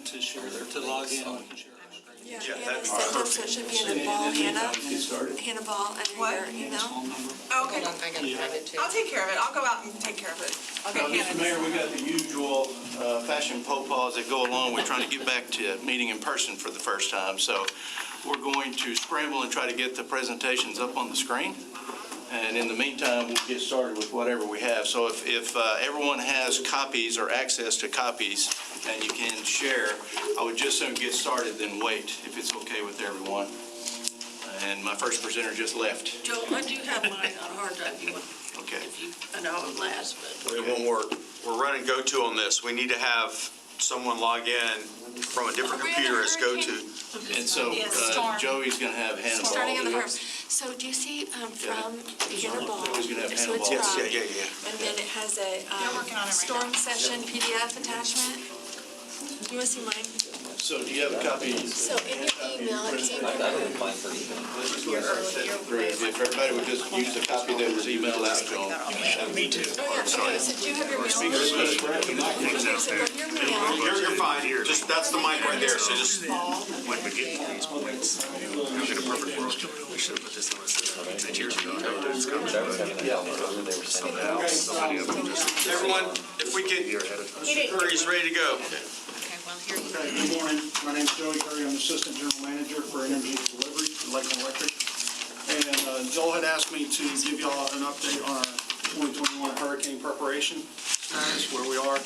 permission to share, to log in. We can share our screen. Yeah, Yeah, Hannah that'd be sent them, so it should be in a ball, Hannah Ball, under your email. Phone number. Oh, okay. Hold on, I gotta grab it too. I'll take care of it. I'll go out and take care of it. I'll get Mr. Mayor, Hannah. we got the usual fashion faux pas that go along. We're trying to get back to meeting in person for the first time. So we're going to scramble and try to get the presentations up on the screen. And in the meantime, we'll get started with whatever we have. So if everyone has copies or access to copies and you can share, I would just soon get started, then wait, if it's okay with everyone. And my first presenter just left. Joe, I do have mine on hard drive. You want, Okay. I know it lasts, but. It won't work. We're running go-to on this. We need to have someone log in from a different Are we in computer a as hurricane? go-to. And so Storm. Joey's going to have Hannah Starting on the Ball. harm. So do you see from Hannah Ball? Joey's going to have So Hannah it's Ball. from, Yeah. and then it has a They're working on it right storm now. session PDF attachment. You want to see mine? So do you have a copy? So in your email, it's I don't mind for you. Let's just go ahead and step through. If everybody would just use the copy that was emailed out to them. Me too. Oh, yeah, okay, so do you have your mail? Okay, so go to your mail. You're fine here. Just, that's the mic right there, so just. When we get to these points, in a perfect world, we should have put this on the system 10 years ago. It's coming. Somebody of them just Everyone, if we get, year ahead of time. Curry's ready to go. Okay, well, here you go. Okay, good morning. My name's Joey Curry. I'm Assistant General Manager for Energy Delivery at Lakeland Electric. And Joel had asked me to give y'all an update on our 2021 hurricane preparation status, where we are,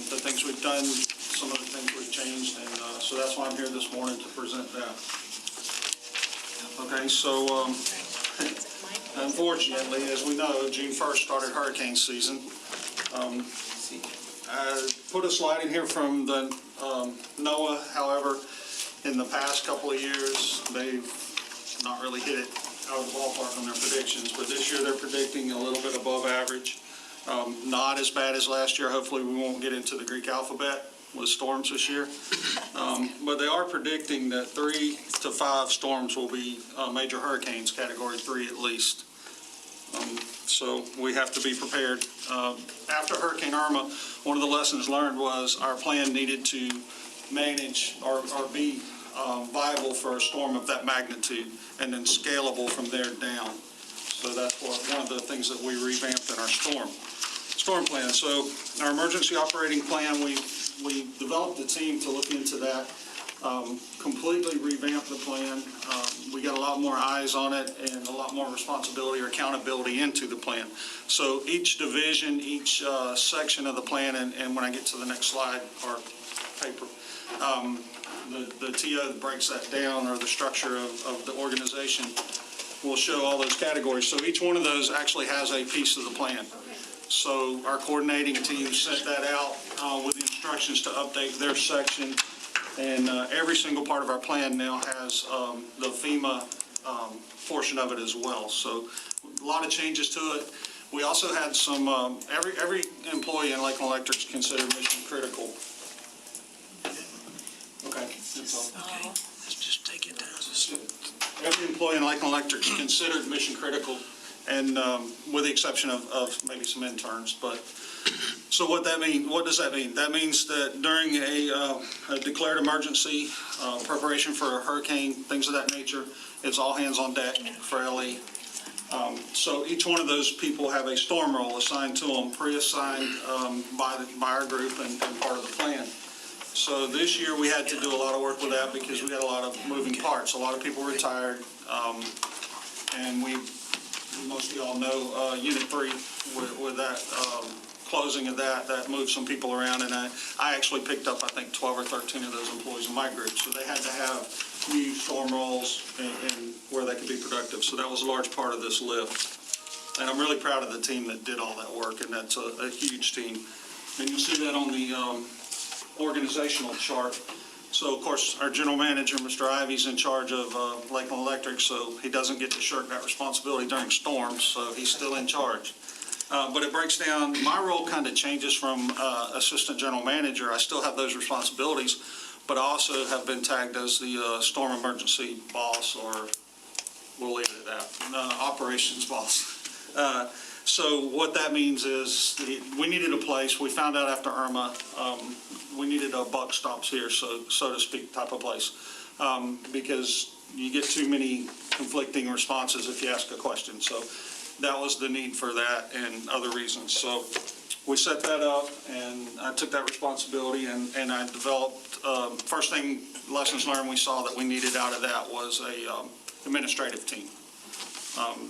the things we've done, some of the things we've changed, and so that's why I'm here this morning to present that. Okay, so unfortunately, as we know, June 1st started hurricane season. I put a slide in here from the NOAA. However, in the past couple of years, they've not really hit it out of the ballpark on their predictions, but this year they're predicting a little bit above average. Not as bad as last year. Hopefully we won't get into the Greek alphabet with storms this year. But they are predicting that 3 to 5 storms will be major hurricanes, category 3 at least. So we have to be prepared. After Hurricane Irma, one of the lessons learned was our plan needed to manage or be viable for a storm of that magnitude and then scalable from there down. So that's one of the things that we revamped in our storm plan. So our emergency operating plan, we developed a team to look into that, completely revamped the plan. We got a lot more eyes on it and a lot more responsibility or accountability into the plan. So each division, each section of the plan, and when I get to the next slide or paper, the TO that breaks that down, or the structure of the organization, will show all those categories. So each one of those actually has a piece of the plan. So our coordinating team sent that out with instructions to update their section. And every single part of our plan now has the FEMA portion of it as well. So a lot of changes to it. We also had some, every employee in Lakeland Electric is considered mission critical. Okay, that's all. Okay, let's just take it down. Every employee in Lakeland Electric is considered mission critical, and with the exception of maybe some interns. But so what does that mean? That means that during a declared emergency, preparation for a hurricane, things of that nature, it's all hands on deck for LE. So each one of those people have a storm role assigned to them, pre-assigned by our group and part of the plan. So this year we had to do a lot of work with that because we got a lot of moving parts. A lot of people retired, and most of y'all know Unit 3 with that closing of that moved some people around, and I actually picked up, I think, 12 or 13 of those employees in my group. So they had to have new storm roles and where they could be productive. So that was a large part of this lift. And I'm really proud of the team that did all that work, and that's a huge team. And you'll see that on the organizational chart. So, of course, our general manager, Mr. Ivy's in charge of Lakeland Electric, so he doesn't get to shirk that responsibility during storms, so he's still in charge. But it breaks down, my role kind of changes from assistant general manager. I still have those responsibilities, but I also have been tagged as the storm emergency boss, or we'll leave it at that, operations boss. So what that means is we needed a place. We found out after Irma, we needed a buck stops here, so to speak, type of place. Because you get too many conflicting responses if you ask a question. So that was the need for that and other reasons. So we set that up, and I took that responsibility, and I developed, first thing, lessons learned we saw that we needed out of that was a administrative team.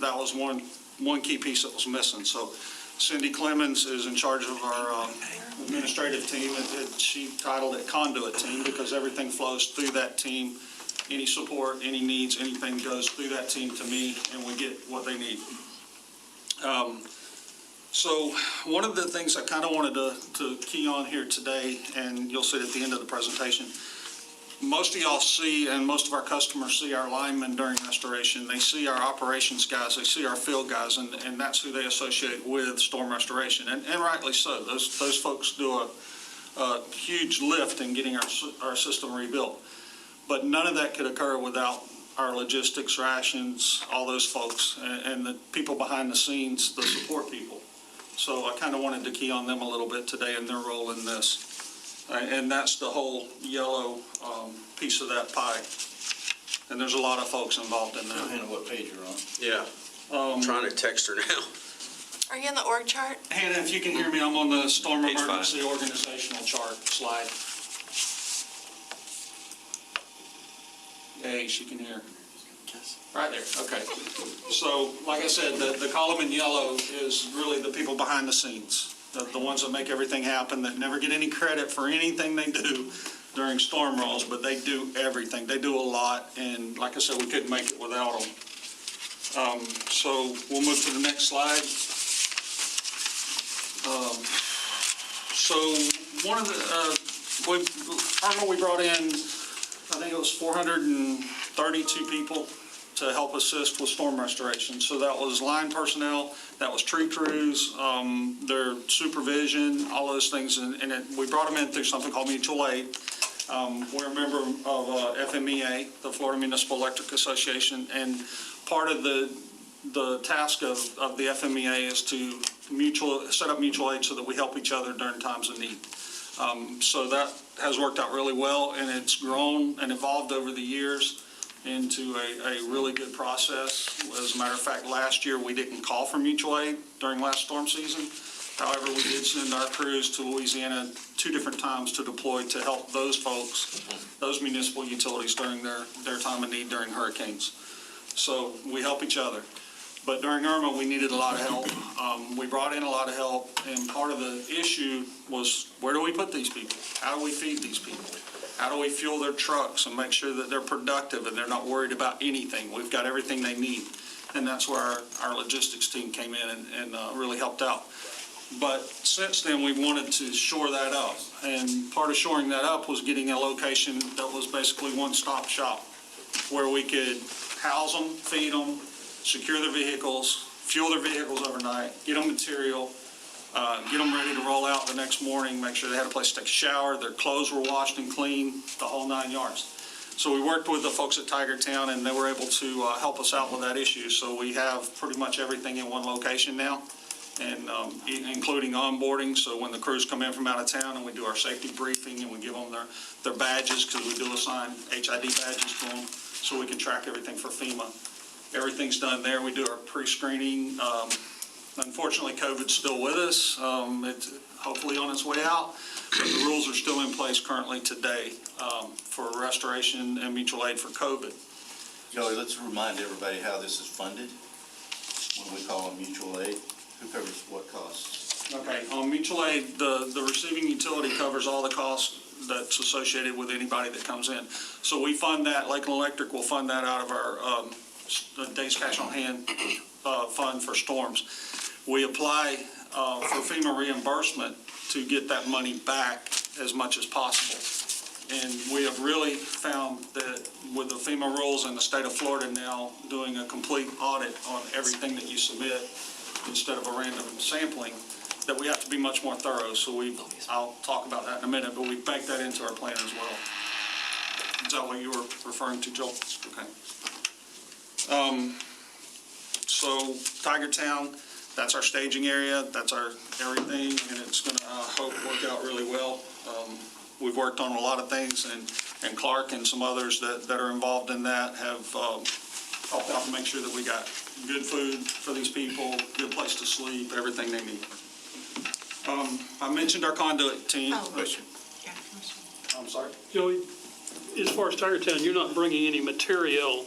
That was one key piece that was missing. So Cindy Clemens is in charge of our administrative team. She titled it Conduit Team because everything flows through that team. Any support, any needs, anything goes through that team to me, and we get what they need. So one of the things I kind of wanted to key on here today, and you'll see it at the end of the presentation, most of y'all see, and most of our customers see our linemen during restoration. They see our operations guys, they see our field guys, and that's who they associate with storm restoration, and rightly so. Those folks do a huge lift in getting our system rebuilt. But none of that could occur without our logistics, rations, all those folks, and the people behind the scenes, the support people. So I kind of wanted to key on them a little bit today and their role in this. And that's the whole yellow piece of that pie. And there's a lot of folks involved in that. Depending on what page you're on. Yeah, I'm trying to text her now. Are you in the org chart? Hannah, if you can hear me, I'm on the storm Page 5. emergency organizational chart slide. Hey, she can hear. Right there, okay. So, like I said, the column in yellow is really the people behind the scenes, the ones that make everything happen, that never get any credit for anything they do during storm rolls, but they do everything. They do a lot, and like I said, we couldn't make it without them. So we'll move to the next slide. So one of the, we brought in, I think it was 432 people to help assist with storm restoration. So that was line personnel, that was tree crews, their supervision, all those things. And we brought them in through something called mutual aid. We're a member of FMEA, the Florida Municipal Electric Association, and part of the task of the FMEA is to set up mutual aid so that we help each other during times of need. So that has worked out really well, and it's grown and evolved over the years into a really good process. As a matter of fact, last year we didn't call for mutual aid during last storm season. However, we did send our crews to Louisiana 2 different times to deploy to help those folks, those municipal utilities during their time of need during hurricanes. So we help each other. But during Irma, we needed a lot of help. We brought in a lot of help, and part of the issue was, where do we put these people? How do we feed these people? How do we fuel their trucks and make sure that they're productive and they're not worried about anything? We've got everything they need. And that's where our logistics team came in and really helped out. But since then, we wanted to shore that up. And part of shoring that up was getting a location that was basically one-stop shop, where we could house them, feed them, secure their vehicles, fuel their vehicles overnight, get them material, get them ready to roll out the next morning, make sure they had a place to take a shower, their clothes were washed and clean, the whole 9 yards. So we worked with the folks at Tigertown, and they were able to help us out with that issue. So we have pretty much everything in one location now, and including onboarding. So when the crews come in from out of town and we do our safety briefing and we give them their badges, because we do assign HID badges to them, so we can track everything for FEMA. Everything's done there. We do our pre-screening. Unfortunately, COVID's still with us. It's hopefully on its way out, but the rules are still in place currently today for restoration and mutual aid for COVID. Joey, let's remind everybody how this is funded. When we call them mutual aid, who covers what costs? Okay, on mutual aid, the receiving utility covers all the costs that's associated with anybody that comes in. So we fund that. Lakeland Electric will fund that out of our days cash on hand fund for storms. We apply for FEMA reimbursement to get that money back as much as possible. And we have really found that with the FEMA rules in the state of Florida now doing a complete audit on everything that you submit instead of a random sampling, that we have to be much more thorough. So I'll talk about that in a minute, but we baked that into our plan as well. Is that what you were referring to, Joel? Okay. So Tigertown, That's our staging area, that's our everything, and it's going to, hope, work out really well. We've worked on a lot of things, and Clark and some others that are involved in that have helped out to make sure that we got good food for these people, good place to sleep, everything they need. I mentioned our conduit team. Question. I'm sorry? Joey, as far as Tiger Town, you're not bringing any material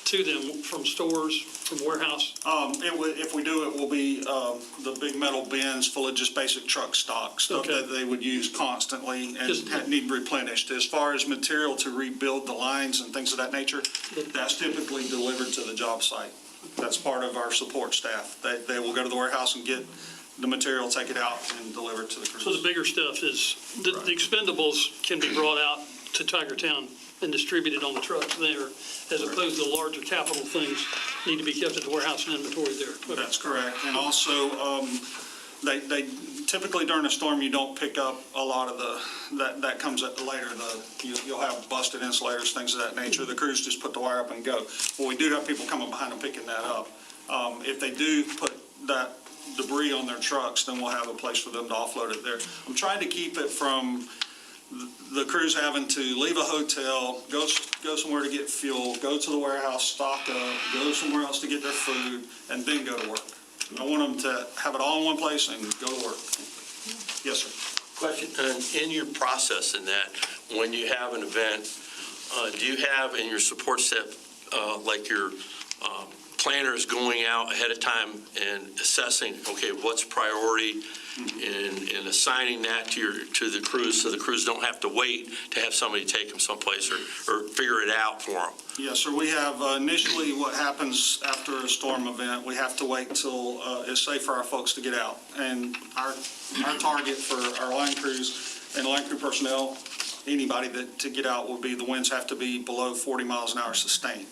to them from stores, from warehouse? If we do, it will be the big metal bins full of just basic truck stock, stuff Okay. that they would use constantly and Just- need replenished. As far as material to rebuild the lines and things of that nature, that's typically delivered to the job site. That's part of our support staff. They will go to the warehouse and get the material, take it out, and deliver it to the So the crews. bigger stuff is, the expendables can be brought out to Tiger Town and distributed on the trucks there, as opposed to the larger capital things need to be kept at the warehouse and inventory there. Okay. That's correct. And also, they typically during a storm, you don't pick up a lot of that comes at later. You'll have busted insulators, things of that nature. The crews just put the wire up and go. Well, we do have people coming behind them picking that up. If they do put that debris on their trucks, then we'll have a place for them to offload it there. I'm trying to keep it from the crews having to leave a hotel, go somewhere to get fuel, go to the warehouse, stock up, go somewhere else to get their food, and then go to work. I want them to have it all in one place and go to work. Yes, sir. Question, in your process in that, when you have an event, do you have in your support staff, like your planners going out ahead of time and assessing, okay, what's priority, and assigning that to the crews, so the crews don't have to wait to have somebody take them someplace or figure it out for them? Yes, sir. We have initially what happens after a storm event, we have to wait till it's safe for our folks to get out. And our target for our line crews and line crew personnel, anybody to get out will be the winds have to be below 40 miles an hour sustained.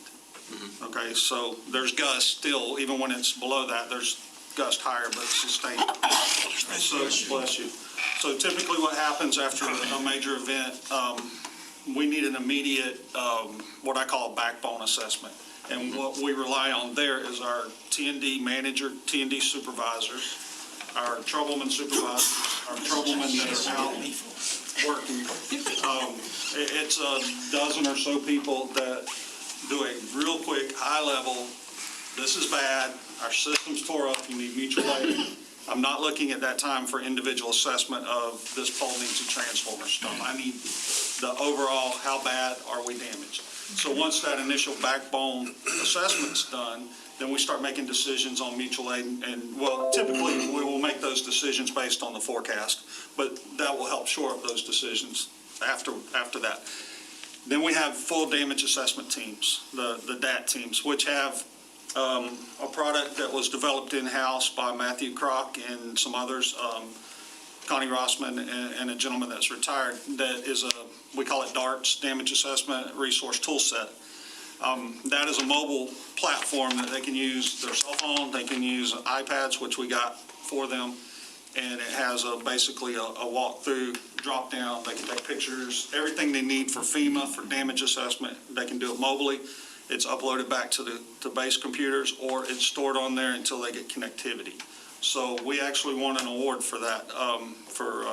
Okay, so there's gusts still, even when it's below that, there's gust higher, but sustained. So, bless you. So typically what happens after a major event, we need an immediate, what I call a backbone assessment. And what we rely on there is our T&D manager, T&D supervisors, our troubleman supervisors, our troublemen that are out working. It's a dozen or so people that do a real quick, high level, this is bad, our system's tore up, you need mutual aid. I'm not looking at that time for individual assessment of this pole needs a transformer stuff. I need the overall, how bad are we damaged? So once that initial backbone assessment's done, then we start making decisions on mutual aid. And well, typically we will make those decisions based on the forecast, but that will help shore up those decisions after that. Then we have full damage assessment teams, the DAT teams, which have a product that was developed in-house by Matthew Kroc and some others, Connie Rossman and a gentleman that's retired, that is we call it DARTS, Damage Assessment Resource Tool Set. That is a mobile platform that they can use their cell phone, they can use iPads, which we got for them, and it has basically a walkthrough, drop down, they can take pictures, everything they need for FEMA, for damage assessment, they can do it mobily. It's uploaded back to base computers, or it's stored on there until they get connectivity. So we actually won an award for that, for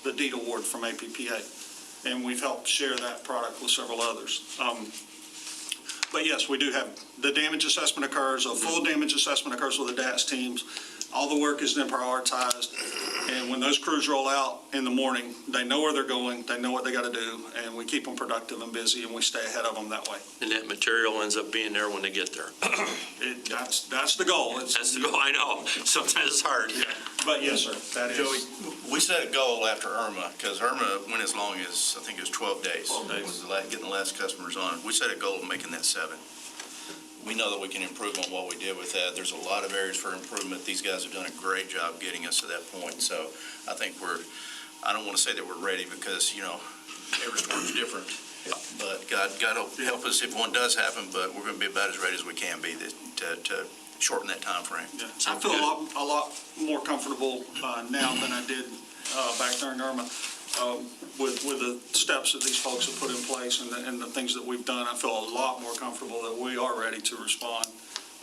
the DEED award from APPA, and we've helped share that product with several others. But yes, we do have, the damage assessment occurs, a full damage assessment occurs with the DATS teams. All the work is then prioritized, and when those crews roll out in the morning, they know where they're going, they know what they got to do, and we keep them productive and busy, and we stay ahead of them that way. And that material ends up being there when they get there. That's the goal. That's the goal, I know. Sometimes it's hard. But yes, sir, that is. Joey, we set a goal after Irma, because Irma went as long as, I think it was 12 days. 12 days. Was getting the last customers on. We set a goal of making that 7. We know that we can improve on what we did with that. There's a lot of areas for improvement. These guys have done a great job getting us to that point. So I think I don't want to say that we're ready because, every storm's different. But God help us if one does happen, but we're going to be about as ready as we can be to shorten that time frame. Yeah. I feel a lot more comfortable now than I did back during Irma with the steps that these folks have put in place and the things that we've done. I feel a lot more comfortable that we are ready to respond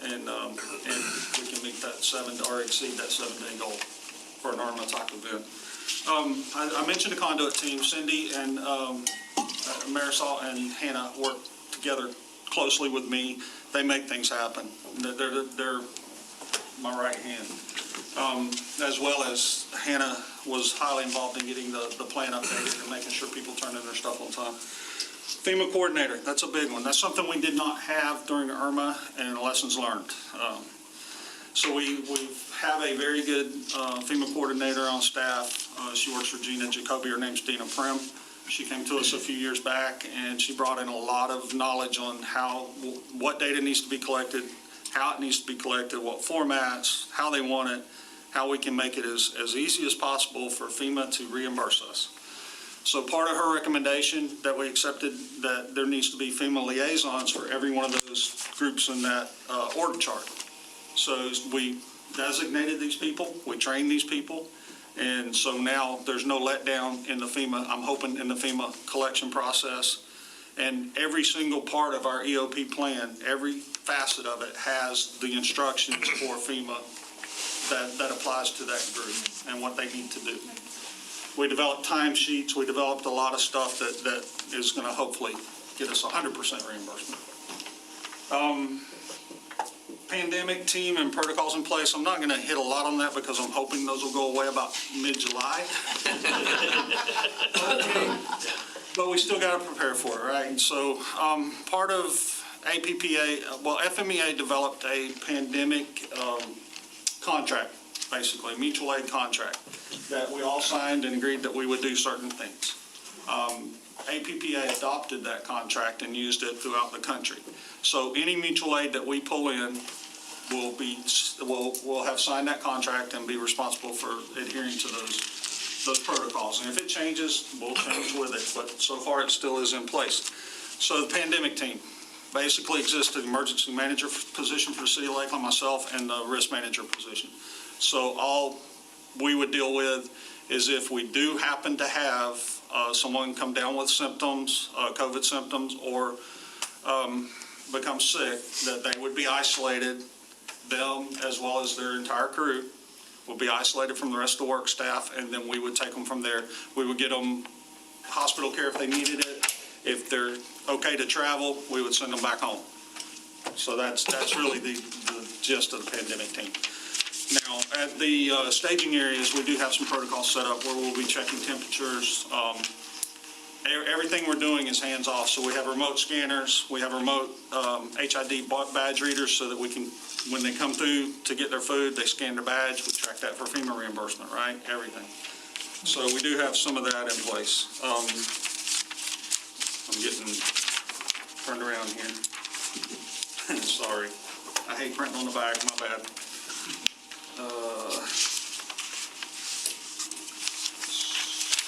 and we can meet that or exceed that 7-day goal for an Irma type event. I mentioned the conduit team. Cindy and Marisol and Hannah work together closely with me. They make things happen. They're my right hand. As well as Hannah was highly involved in getting the plan updated and making sure people turn in their stuff on time. FEMA coordinator, that's a big one. That's something we did not have during Irma, and lessons learned. So we have a very good FEMA coordinator on staff. She works for Gina Jacoby. Her name's Dina Prim. She came to us a few years back, and she brought in a lot of knowledge on what data needs to be collected, how it needs to be collected, what formats, how they want it, how we can make it as easy as possible for FEMA to reimburse us. So part of her recommendation that we accepted, that there needs to be FEMA liaisons for every one of those groups in that org chart. So we designated these people, we trained these people, and so now there's no letdown in the FEMA, I'm hoping, in the FEMA collection process. And every single part of our EOP plan, every facet of it has the instructions for FEMA that applies to that group and what they need to do. We developed timesheets, we developed a lot of stuff that is going to hopefully get us 100% reimbursement. Pandemic team and protocols in place, I'm not going to hit a lot on that because I'm hoping those will go away about mid-July. But we still got to prepare for it, right? And so part of APPA, well, FMEA developed a pandemic contract, basically, mutual aid contract, that we all signed and agreed that we would do certain things. APPA adopted that contract and used it throughout the country. So any mutual aid that we pull in will have signed that contract and be responsible for adhering to those protocols. And if it changes, we'll change with it. But so far, it still is in place. So the pandemic team basically exists an emergency manager position for the city of Lakeland, myself, and the risk manager position. So all we would deal with is if we do happen to have someone come down with symptoms, COVID symptoms, or become sick, that they would be isolated, them as well as their entire crew will be isolated from the rest of the work staff, and then we would take them from there. We would get them hospital care if they needed it. If they're okay to travel, we would send them back home. So that's really the gist of the pandemic team. Now, at the staging areas, we do have some protocols set up where we'll be checking temperatures. Everything we're doing is hands-off, so we have remote scanners, we have remote HID badge readers so that we can, when they come through to get their food, they scan their badge, we track that for FEMA reimbursement, right? Everything. So we do have some of that in place. I'm getting turned around here. Sorry. I hate printing on the back, my bad.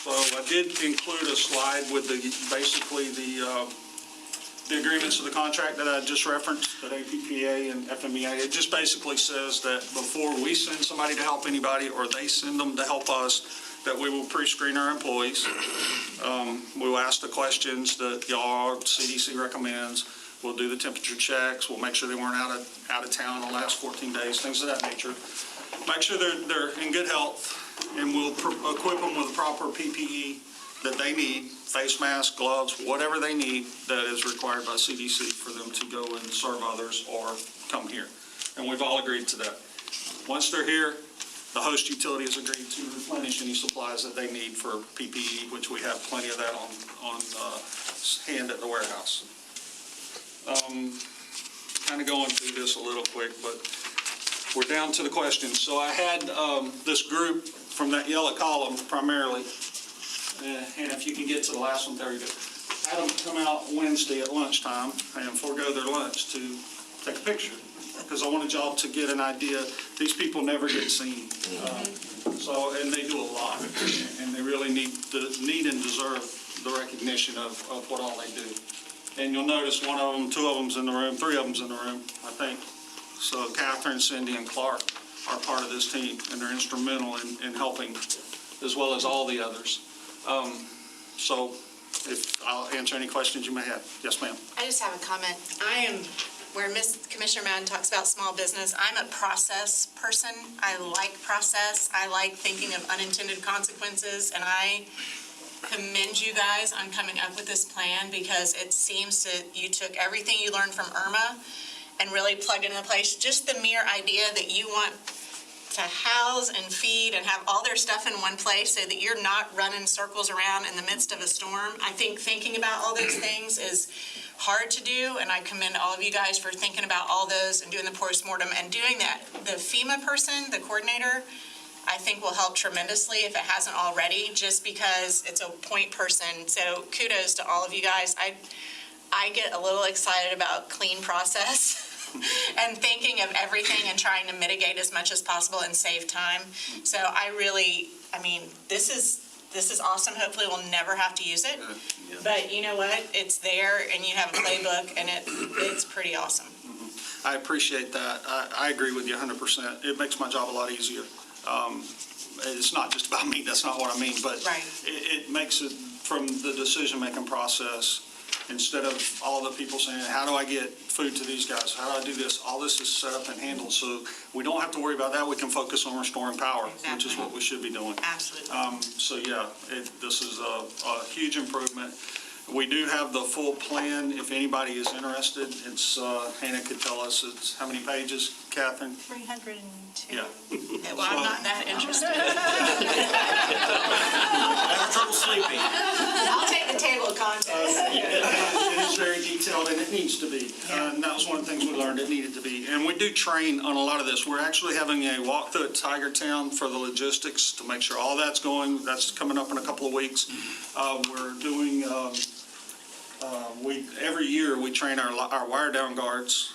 So I did include a slide with basically the agreements of the contract that I just referenced, that APPA and FMEA. It just basically says that before we send somebody to help anybody or they send them to help us, that we will pre-screen our employees. We will ask the questions that y'all, CDC recommends. We'll do the temperature checks. We'll make sure they weren't out of town the last 14 days, things of that nature. Make sure they're in good health, and we'll equip them with the proper PPE that they need, face masks, gloves, whatever they need that is required by CDC for them to go and serve others or come here. And we've all agreed to that. Once they're here, the host utility has agreed to replenish any supplies that they need for PPE, which we have plenty of that on hand at the warehouse. Kind of going through this a little quick, but we're down to the questions. So I had this group from that yellow column primarily, and if you can get to the last one, there you go. I had them come out Wednesday at lunchtime and forego their lunch to take a picture, because I wanted y'all to get an idea. These people never get seen. And they do a lot, and they really need and deserve the recognition of what all they do. And you'll notice one of them, two of them's in the room, three of them's in the room, I think. So Catherine, Cindy, and Clark are part of this team, and they're instrumental in helping, as well as all the others. So if I'll answer any questions you may have. Yes, ma'am. I just have a comment. I am where Commissioner Madden talks about small business, I'm a process person. I like process. I like thinking of unintended consequences, and I commend you guys on coming up with this plan because it seems that you took everything you learned from Irma and really plugged it into place. Just the mere idea that you want to house and feed and have all their stuff in one place so that you're not running circles around in the midst of a storm. I think thinking about all those things is hard to do, and I commend all of you guys for thinking about all those and doing the postmortem and doing that. The FEMA person, the coordinator, I think will help tremendously if it hasn't already, just because it's a point person. So kudos to all of you guys. I get a little excited about clean process and thinking of everything and trying to mitigate as much as possible and save time. So this is awesome. Hopefully we'll never have to use it. But you know what? It's there and you have a playbook and it's pretty awesome. I appreciate that. I agree with you 100%. It makes my job a lot easier. It's not just about me, that's not what I mean, but Right. it makes it from the decision-making process, instead of all the people saying, how do I get food to these guys? How do I do this? All this is set up and handled, so we don't have to worry about that. We can focus on restoring power, which is what we should be doing. Absolutely. So yeah, this is a huge improvement. We do have the full plan. If anybody is interested, it's, Hannah could tell us, it's how many pages, Catherine? 302. Yeah. Well, I'm not that interested. Having trouble sleeping. I'll take the table of contents. It is very detailed, and it needs to be. And that was one of the things we learned, it needed to be. And we do train on a lot of this. We're actually having a walkthrough at Tiger Town for the logistics to make sure all that's going. That's coming up in a couple of weeks. We're doing, every year we train our wire down guards,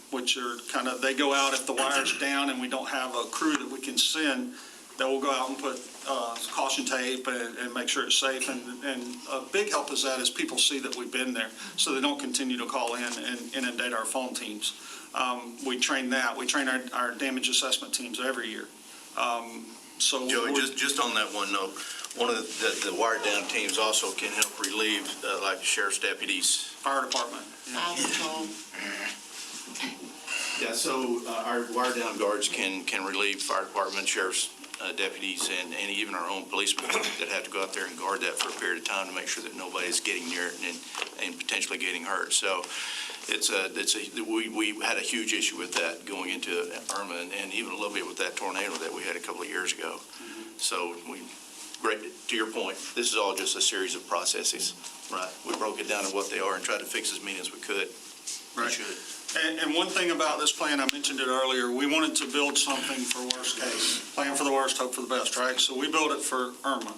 which are they go out if the wire's down and we don't have a crew that we can send, that will go out and put caution tape and make sure it's safe. And a big help is people see that we've been there, so they don't continue to call in and inundate our phone teams. We train that. We train our damage assessment teams every year. Joey, just on that one note, one of the wired down teams also can help relieve, like sheriff's deputies. Fire department. File control. Yeah, so our wired down guards can relieve fire department, sheriff's deputies, and even our own policemen that have to go out there and guard that for a period of time to make sure that nobody's getting near it and potentially getting hurt. So we had a huge issue with that going into Irma, and even a little bit with that tornado that we had a couple of years ago. So to your point, this is all just a series of processes, right? We broke it down to what they are and tried to fix as many as we could. Right. We should. And one thing about this plan, I mentioned it earlier, we wanted to build something for worst case. Plan for the worst, hope for the best, right? So we built it for Irma.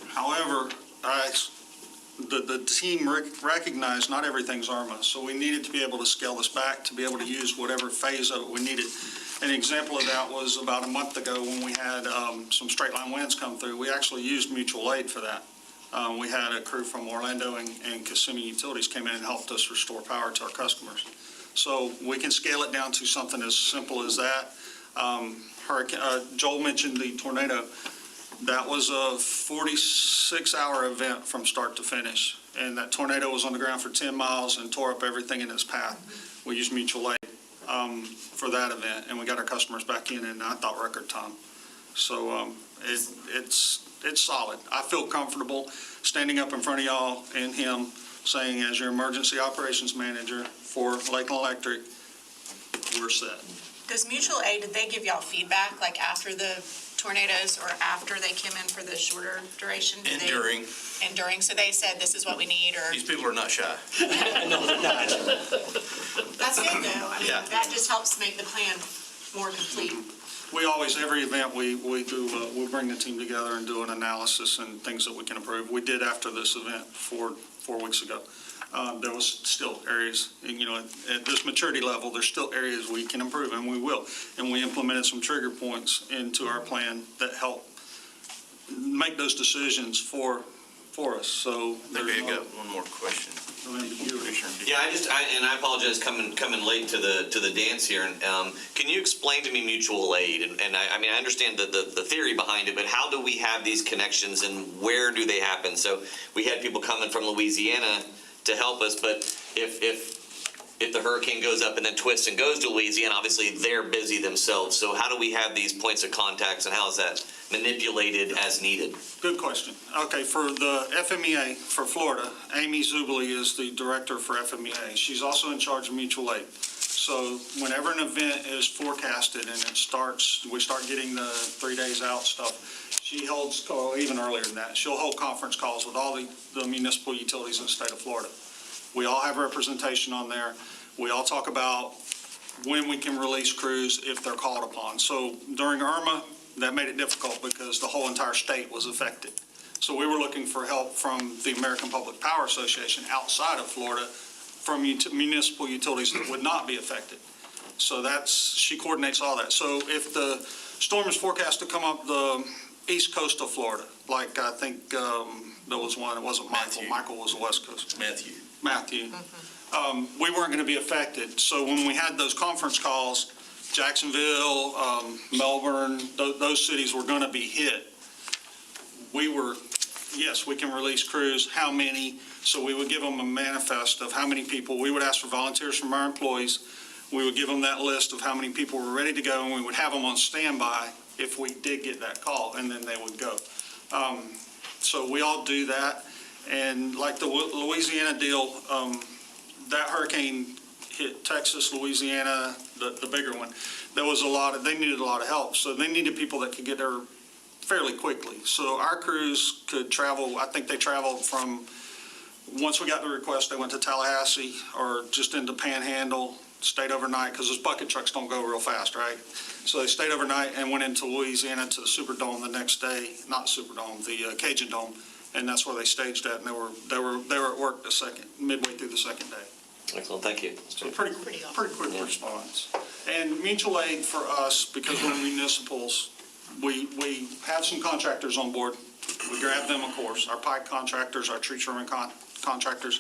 However, the team recognized not everything's Irma, so we needed to be able to scale this back to be able to use whatever phase of it we needed. An example of that was about a month ago when we had some straight line winds come through. We actually used mutual aid for that. We had a crew from Orlando and Kissimmee Utilities came in and helped us restore power to our customers. So we can scale it down to something as simple as that. Joel mentioned the tornado. That was a 46-hour event from start to finish. And that tornado was on the ground for 10 miles and tore up everything in its path. We used mutual aid for that event, and we got our customers back in I thought record time. So it's solid. I feel comfortable standing up in front of y'all and him saying, as your emergency operations manager for Lakeland Electric, we're set. Does mutual aid, did they give y'all feedback, like after the tornadoes or after they came in for the shorter duration? And during. And during, so they said, this is what we need, or? These people are not shy. No, they're not. That's good, though. I mean, Yeah. that just helps make the plan more complete. We always, every event we do, we'll bring the team together and do an analysis and things that we can improve. We did after this event 4 weeks ago. There was still areas, at this maturity level, there's still areas we can improve, and we will. And we implemented some trigger points into our plan that help make those decisions for us. So Maybe I got one more question. Yeah, I apologize coming late to the dance here. Can you explain to me mutual aid? And I understand the theory behind it, but how do we have these connections and where do they happen? So we had people coming from Louisiana to help us, but if if the hurricane goes up and then twists and goes to Louisiana, obviously they're busy themselves. So how do we have these points of contacts and how is that manipulated as needed? Good question. Okay, for the FMEA for Florida, Amy Zubeli is the director for FMEA. She's also in charge of mutual aid. So whenever an event is forecasted and it starts, we start getting the 3 days out stuff, she holds, or even earlier than that, she'll hold conference calls with all the municipal utilities in the state of Florida. We all have representation on there. We all talk about when we can release crews if they're called upon. So during Irma, that made it difficult because the whole entire state was affected. So we were looking for help from the American Public Power Association outside of Florida from municipal utilities that would not be affected. So she coordinates all that. So if the storm is forecast to come up the east coast of Florida, like I think there was one, it wasn't Michael. Matthew. Michael was the west coast. Matthew. We weren't going to be affected. So when we had those conference calls, Jacksonville, Melbourne, those cities were going to be hit. We were, yes, we can release crews, how many? So we would give them a manifest of how many people. We would ask for volunteers from our employees. We would give them that list of how many people were ready to go, and we would have them on standby if we did get that call, and then they would go. So we all do that. And like the Louisiana deal, that hurricane hit Texas, Louisiana, the bigger one. There was they needed a lot of help. So they needed people that could get there fairly quickly. So our crews could travel, I think they traveled from, once we got the request, they went to Tallahassee or just into Panhandle, stayed overnight, because those bucket trucks don't go real fast, right? So they stayed overnight and went into Louisiana to the Superdome the next day, not Superdome, the Cajun Dome, and that's where they staged at, and they were at work midway through the second day. Excellent, thank you. So pretty quick response. And mutual aid for us, because we're municipals, we have some contractors on board. We grab them, of course, our pipe contractors, our tree trimming contractors,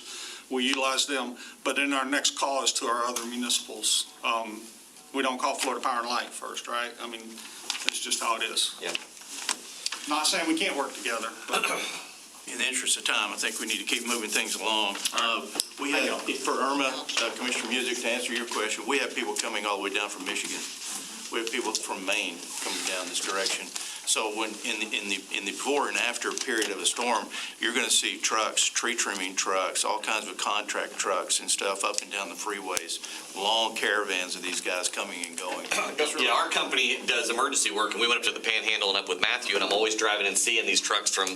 we utilize them. But then our next call is to our other municipals. We don't call Florida Power and Light first, right? I mean, it's just how it is. Yeah. Not saying we can't work together, but In the interest of time, I think we need to keep moving things along. We have, for Irma, Commissioner Music, to answer your question, we have people coming all the way down from Michigan. We have people from Maine coming down this direction. So when in the before and after period of a storm, you're going to see trucks, tree trimming trucks, all kinds of contract trucks and stuff up and down the freeways, long caravans of these guys coming and going. Yeah, our company does emergency work, and we went up to the Panhandle and up with Matthew, and I'm always driving and seeing these trucks from,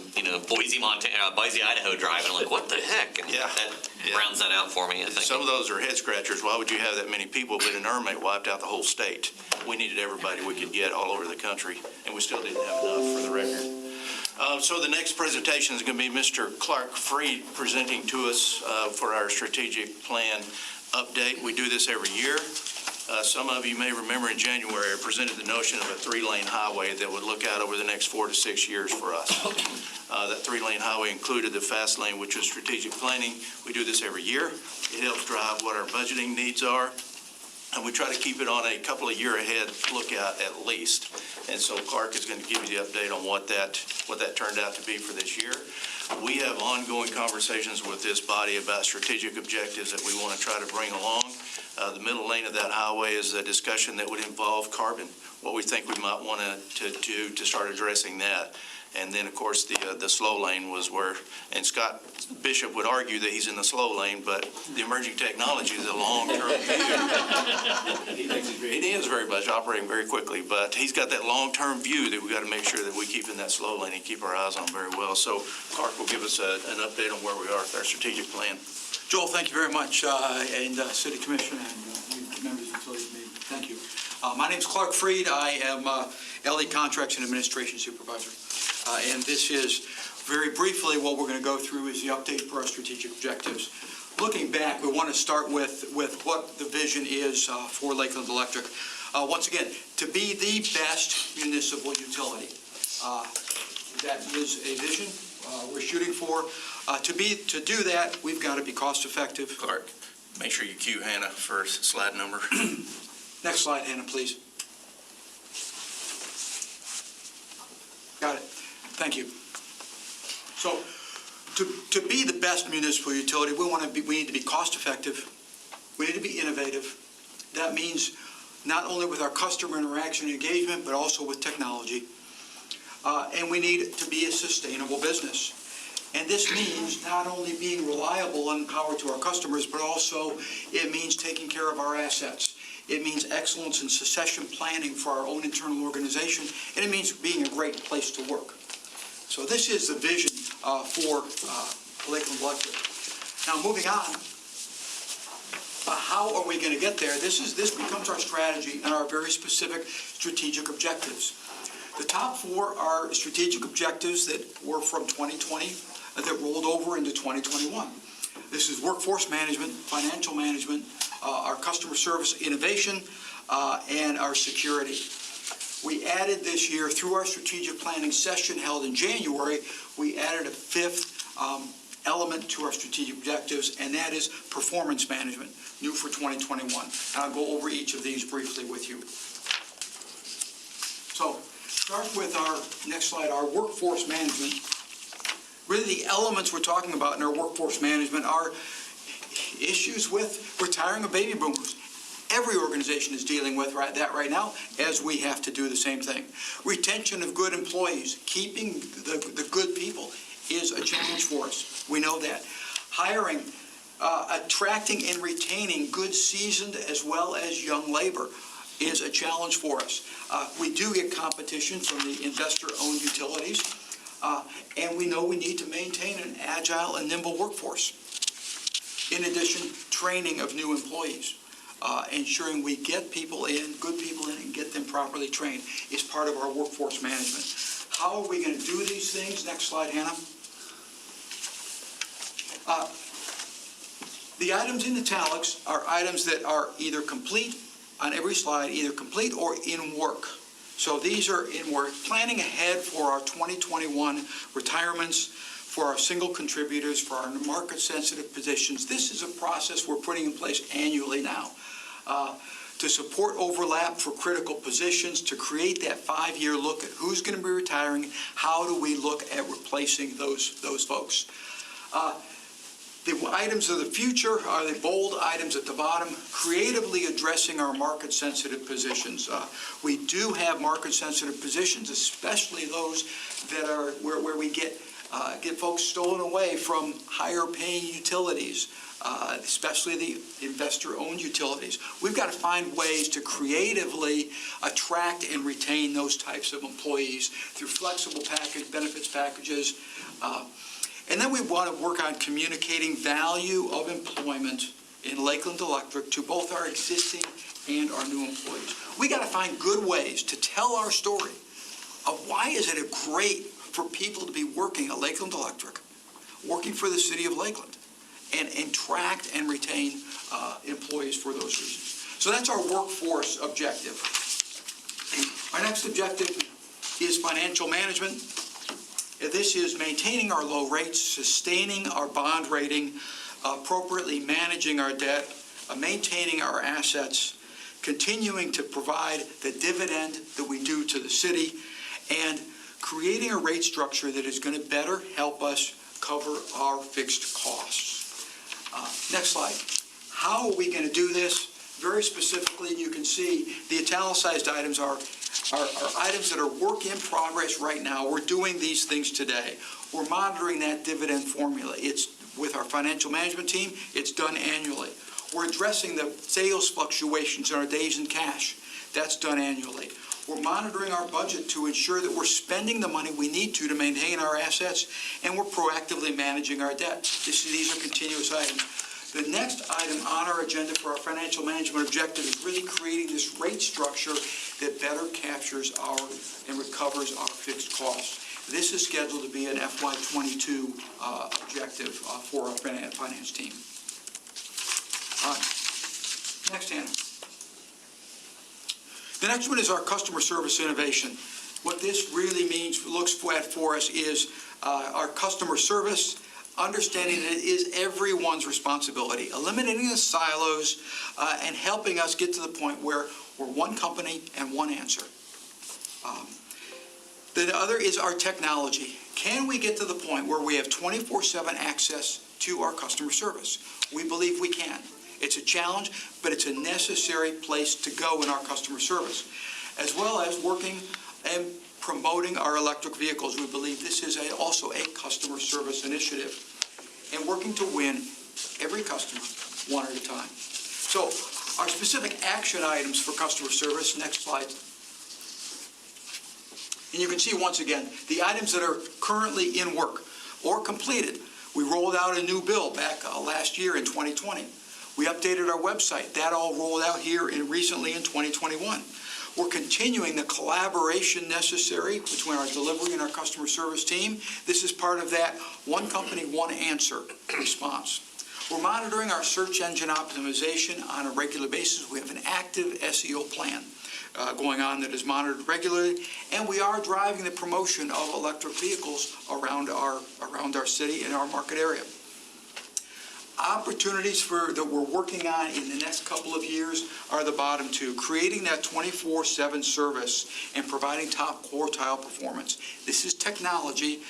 Boise, Idaho driving. I'm like, what the heck? And that rounds that out for me, I think. Some of those are head scratchers. Why would you have that many people? But in Irma, it wiped out the whole state. We needed everybody we could get all over the country, and we still didn't have enough, for the record. So the next presentation is going to be Mr. Clark Freed presenting to us for our strategic plan update. We do this every year. Some of you may remember in January, I presented the notion of a 3-lane highway that would look out over the next 4 to 6 years for us. That 3-lane highway included the fast lane, which is strategic planning. We do this every year. It helps drive what our budgeting needs are. And we try to keep it on a couple of year ahead look at least. And so Clark is going to give you the update on what that turned out to be for this year. We have ongoing conversations with this body about strategic objectives that we want to try to bring along. The middle lane of that highway is a discussion that would involve carbon, what we think we might want to do to start addressing that. And then, of course, the slow lane was where, and Scott Bishop would argue that he's in the slow lane, but the emerging technology is a long-term view. He is very much operating very quickly, but he's got that long-term view that we got to make sure that we keep in that slow lane and keep our eyes on very well. So Clark will give us an update on where we are with our strategic plan. Joel, thank you very much, and City Commission and you members of the utility committee, thank you. My name is Clark Freed. I am LE Contracts and Administration Supervisor. And this is, very briefly, what we're going to go through is the update for our strategic objectives. Looking back, we want to start with what the vision is for Lakeland Electric. Once again, to be the best municipal utility. That is a vision we're shooting for. To do that, we've got to be cost effective. Clark, make sure you cue Hannah for slide number. Next slide, Hannah, please. Got it. Thank you. So, to be the best municipal utility, we need to be cost effective, We need to be innovative. That means not only with our customer interaction and engagement, but also with technology. And we need to be a sustainable business. And this means not only being reliable and power to our customers, but also it means taking care of our assets. It means excellence in succession planning for our own internal organization, and it means being a great place to work. So this is the vision for Lakeland Electric. Now, moving on, how are we going to get there? This becomes our strategy and our very specific strategic objectives. The top four are strategic objectives that were from 2020 that rolled over into 2021. This is workforce management, financial management, our customer service innovation, and our security. We added this year, through our strategic planning session held in January, we added a fifth element to our strategic objectives, and that is performance management, new for 2021. And I'll go over each of these briefly with you. So, start with our next slide, our workforce management. Really, the elements we're talking about in our workforce management are issues with retiring of baby boomers. Every organization is dealing with that right now, as we have to do the same thing. Retention of good employees, keeping the good people is a challenge for us. We know that. Hiring, attracting and retaining good seasoned as well as young labor is a challenge for us. We do get competition from the investor-owned utilities, and we know we need to maintain an agile and nimble workforce. In addition, training of new employees, ensuring we get people in, good people in, and get them properly trained is part of our workforce management. How are we going to do these things? Next slide, Hannah. The items in italics are items that are either complete on every slide, either complete or in work. So these are in work. Planning ahead for our 2021 retirements, for our single contributors, for our market-sensitive positions. This is a process we're putting in place annually now to support overlap for critical positions, to create that 5-year look at who's going to be retiring, how do we look at replacing those folks. The items of the future are the bold items at the bottom, creatively addressing our market-sensitive positions. We do have market-sensitive positions, especially those that are where we get folks stolen away from higher-paying utilities, especially the investor-owned utilities. We've got to find ways to creatively attract and retain those types of employees through flexible benefits packages. And then we want to work on communicating value of employment in Lakeland Electric to both our existing and our new employees. We got to find good ways to tell our story of why is it great for people to be working at Lakeland Electric, working for the city of Lakeland, and attract and retain employees for those reasons. So that's our workforce objective. Our next objective is financial management. This is maintaining our low rates, sustaining our bond rating, appropriately managing our debt, maintaining our assets, continuing to provide the dividend that we do to the city, and creating a rate structure that is going to better help us cover our fixed costs. Next slide. How are we going to do this? Very specifically, you can see the italicized items are items that are work in progress right now. We're doing these things today. We're monitoring that dividend formula. It's with our financial management team. It's done annually. We're addressing the sales fluctuations in our days in cash. That's done annually. We're monitoring our budget to ensure that we're spending the money we need to maintain our assets, and we're proactively managing our debt. These are continuous items. The next item on our agenda for our financial management objective is really creating this rate structure that better captures and recovers our fixed costs. This is scheduled to be an FY22 objective for our finance team. Next, Hannah. The next one is our customer service innovation. What this really means, looks at for us, is our customer service, understanding that it is everyone's responsibility, eliminating the silos, and helping us get to the point where we're one company and one answer. The other is our technology. Can we get to the point where we have 24/7 access to our customer service? We believe we can. It's a challenge, but it's a necessary place to go in our customer service, as well as working and promoting our electric vehicles. We believe this is also a customer service initiative, and working to win every customer one at a time. So our specific action items for customer service, next slide. And you can see once again, the items that are currently in work or completed. We rolled out a new bill back last year in 2020. We updated our website. That all rolled out here recently in 2021. We're continuing the collaboration necessary between our delivery and our customer service team. This is part of that one company, one answer response. We're monitoring our search engine optimization on a regular basis. We have an active SEO plan going on that is monitored regularly, and we are driving the promotion of electric vehicles around our city and our market area. Opportunities that we're working on in the next couple of years are the bottom two: creating that 24/7 service and providing top quartile performance. This is technology,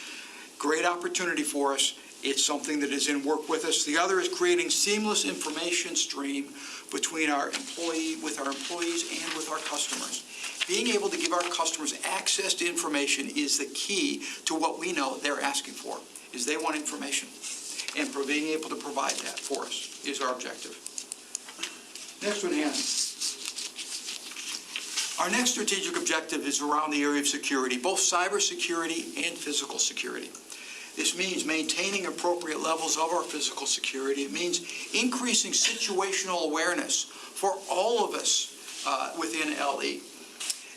great opportunity for us. It's something that is in work with us. The other is creating seamless information stream between our employees and with our customers. Being able to give our customers access to information is the key to what we know they're asking for, is they want information. And for being able to provide that for us is our objective. Next one, Hannah. Our next strategic objective is around the area of security, both cybersecurity and physical security. This means maintaining appropriate levels of our physical security. It means increasing situational awareness for all of us within LE,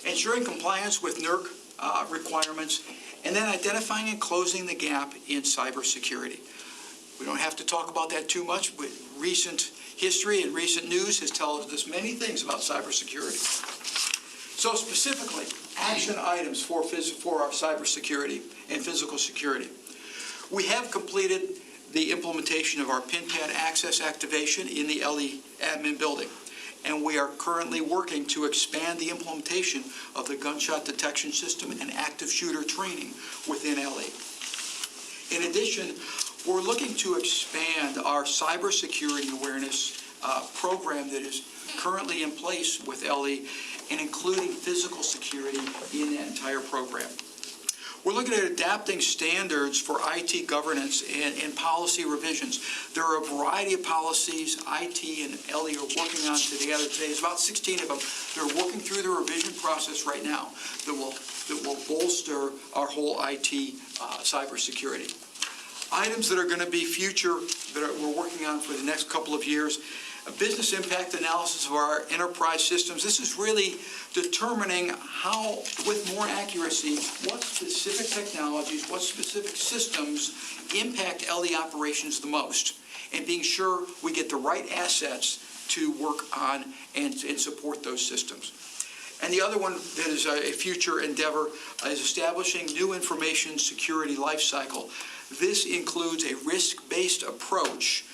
ensuring compliance with NERC requirements, and then identifying and closing the gap in cybersecurity. We don't have to talk about that too much, but recent history and recent news has told us many things about cybersecurity. So specifically, action items for our cybersecurity and physical security. We have completed the implementation of our PIN-pad access activation in the LE admin building, and we are currently working to expand the implementation of the gunshot detection system and active shooter training within LE. In addition, we're looking to expand our cybersecurity awareness program that is currently in place with LE, and including physical security in that entire program. We're looking at adapting standards for IT governance and policy revisions. There are a variety of policies IT and LE are working on together today. There's about 16 of them. They're working through the revision process right now that will bolster our whole IT cybersecurity. Items that are going to be future that we're working on for the next couple of years: a business impact analysis of our enterprise systems. This is really determining how, with more accuracy, what specific technologies, what specific systems impact LE operations the most, and being sure we get the right assets to work on and support those systems. And the other one that is a future endeavor is establishing new information security lifecycle. This includes a risk-based approach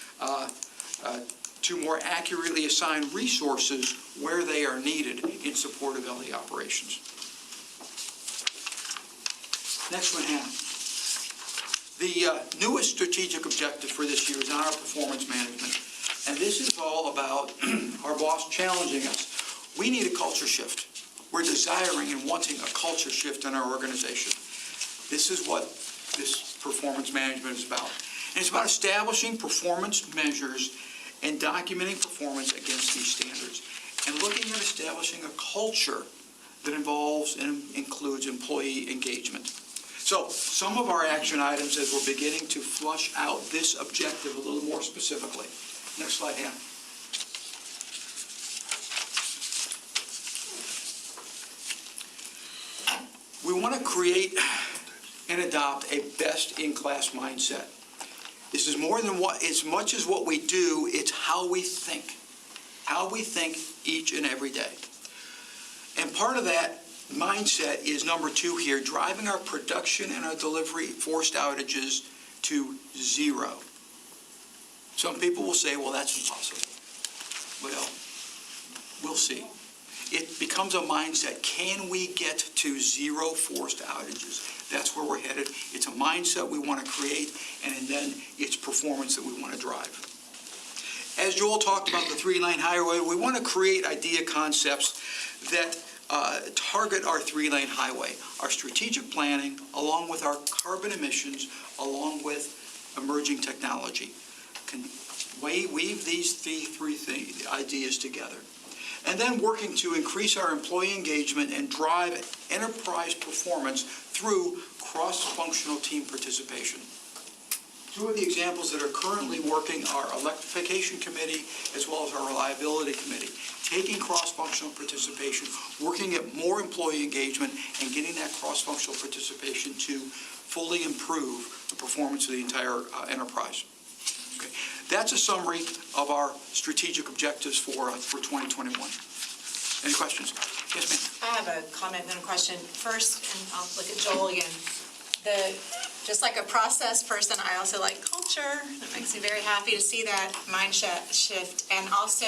to more accurately assign resources where they are needed in support of LE operations. Next one, Hannah. The newest strategic objective for this year is on our performance management. And this is all about our boss challenging us. We need a culture shift. We're desiring and wanting a culture shift in our organization. This is what this performance management is about. And it's about establishing performance measures and documenting performance against these standards, and looking at establishing a culture that involves and includes employee engagement. So some of our action items as we're beginning to flush out this objective a little more specifically. Next slide, Hannah. We want to create and adopt a best-in-class mindset. This is more than as much as what we do, it's how we think each and every day. And part of that mindset is number 2 here, driving our production and our delivery forced outages to 0. Some people will say, well, that's impossible. Well, we'll see. It becomes a mindset. Can we get to 0 forced outages? That's where we're headed. It's a mindset we want to create, and then it's performance that we want to drive. As Joel talked about the three-lane highway, we want to create idea concepts that target our three-lane highway, our strategic planning, along with our carbon emissions, along with emerging technology. Can weave these three ideas together. And then working to increase our employee engagement and drive enterprise performance through cross-functional team participation. Two of the examples that are currently working are Electrification Committee as well as our Reliability Committee, taking cross-functional participation, working at more employee engagement, and getting that cross-functional participation to fully improve the performance of the entire enterprise. Okay. That's a summary of our strategic objectives for 2021. Any questions? Yes, ma'am. I have a comment and then a question. First, and I'll look at Joel again. Just like a process person, I also like culture. It makes me very happy to see that mind shift. And also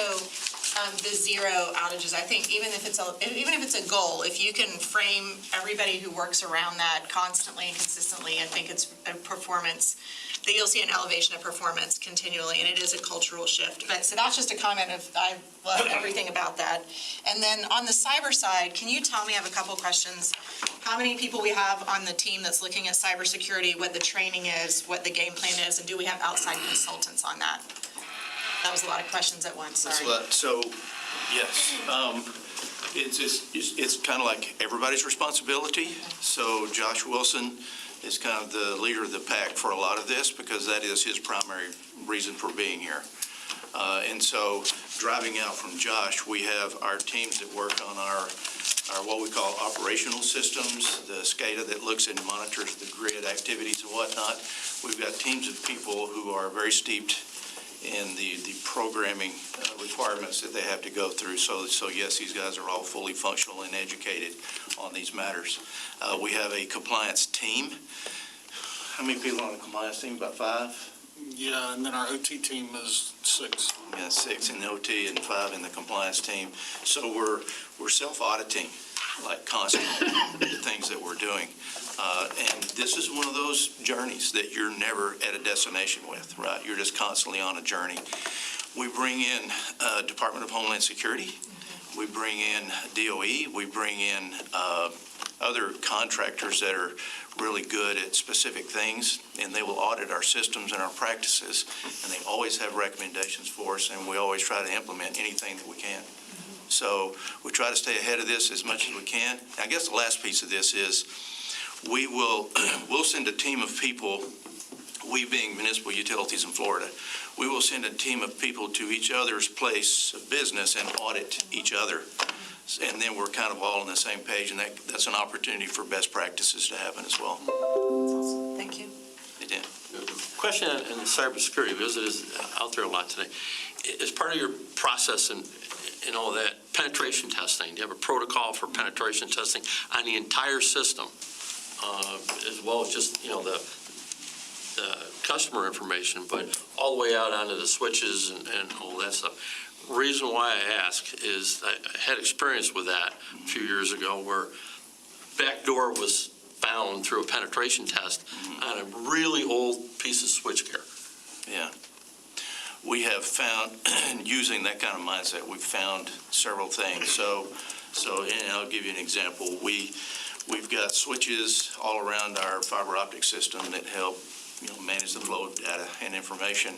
the zero outages. I think even if it's a goal, if you can frame everybody who works around that constantly and consistently, I think it's a performance that you'll see an elevation of performance continually, and it is a cultural shift. But so that's just a comment of I love everything about that. And then on the cyber side, can you tell me, I have a couple questions, how many people we have on the team that's looking at cybersecurity, what the training is, what the game plan is, and do we have outside consultants on that? That was a lot of questions at once, sorry. So, yes, it's kind of like everybody's responsibility. So Josh Wilson is kind of the leader of the pack for a lot of this because that is his primary reason for being here. And so driving out from Josh, we have our teams that work on our what we call operational systems, the SCADA that looks and monitors the grid activities and whatnot. We've got teams of people who are very steeped in the programming requirements that they have to go through. So yes, these guys are all fully functional and educated on these matters. We have a compliance team. How many people on the compliance team? About 5? Yeah, and then our OT team is 6. Yeah, 6 in the OT and 5 in the compliance team. So we're self-auditing, like constantly, the things that we're doing. And this is one of those journeys that you're never at a destination with, right? You're just constantly on a journey. We bring in Department of Homeland Security. We bring in DOE. We bring in other contractors that are really good at specific things, and they will audit our systems and our practices, and they always have recommendations for us, and we always try to implement anything that we can. So we try to stay ahead of this as much as we can. I guess the last piece of this is we'll send a team of people, we being municipal utilities in Florida, we will send a team of people to each other's place of business and audit each other. And then we're kind of all on the same page, and that's an opportunity for best practices to happen as well. Thank you. They did. Question on cybersecurity, because it is out there a lot today. As part of your process and all that, penetration testing, do you have a protocol for penetration testing on the entire system, as well as just, the customer information, but all the way out onto the switches and all that stuff? Reason why I ask is I had experience with that a few years ago where backdoor was found through a penetration test on a really old piece of switchgear. Yeah. We have found, using that kind of mindset, we've found several things. So and I'll give you an example. We've got switches all around our fiber optic system that help manage the flow of data and information.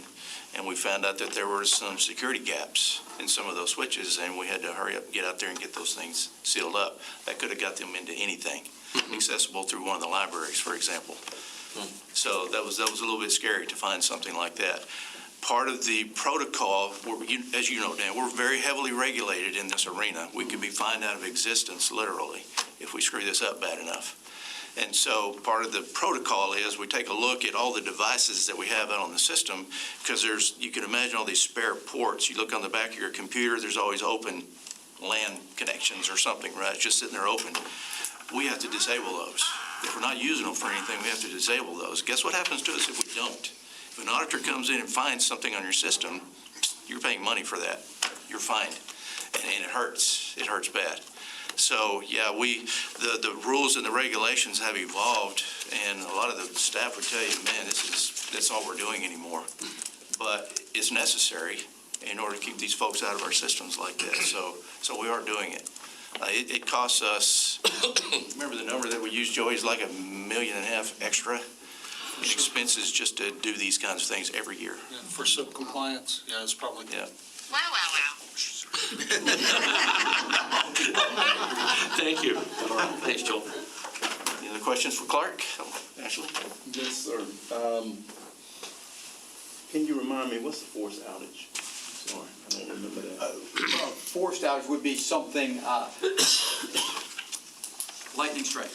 And we found out that there were some security gaps in some of those switches, and we had to hurry up, get out there and get those things sealed up. That could have got them into anything accessible through one of the libraries, for example. So that was a little bit scary to find something like that. Part of the protocol, as you know, Dan, we're very heavily regulated in this arena. We could be fined out of existence, literally, if we screw this up bad enough. And so part of the protocol is we take a look at all the devices that we have out on the system, because you can imagine all these spare ports. You look on the back of your computer, there's always open LAN connections or something, right? It's just sitting there open. We have to disable those. If we're not using them for anything, we have to disable those. Guess what happens to us if we don't? If an auditor comes in and finds something on your system, you're paying money for that. You're fined. And it hurts. It hurts bad. So, yeah, the rules and the regulations have evolved, and a lot of the staff would tell you, man, that's all we're doing anymore. But it's necessary, in order to keep these folks out of our systems like that. So we are doing it. It costs us, remember the number that we used, Joey, is like $1.5 million extra in expenses just to do these kinds of things every year. Yeah, for SIP compliance, yeah, it's probably. Yeah. Thank you. Thanks, Joel. Any other questions for Clark? Ashley? Yes, sir. Can you remind me, what's the force outage? Sorry, I don't remember that. Forced outage would be something, lightning strike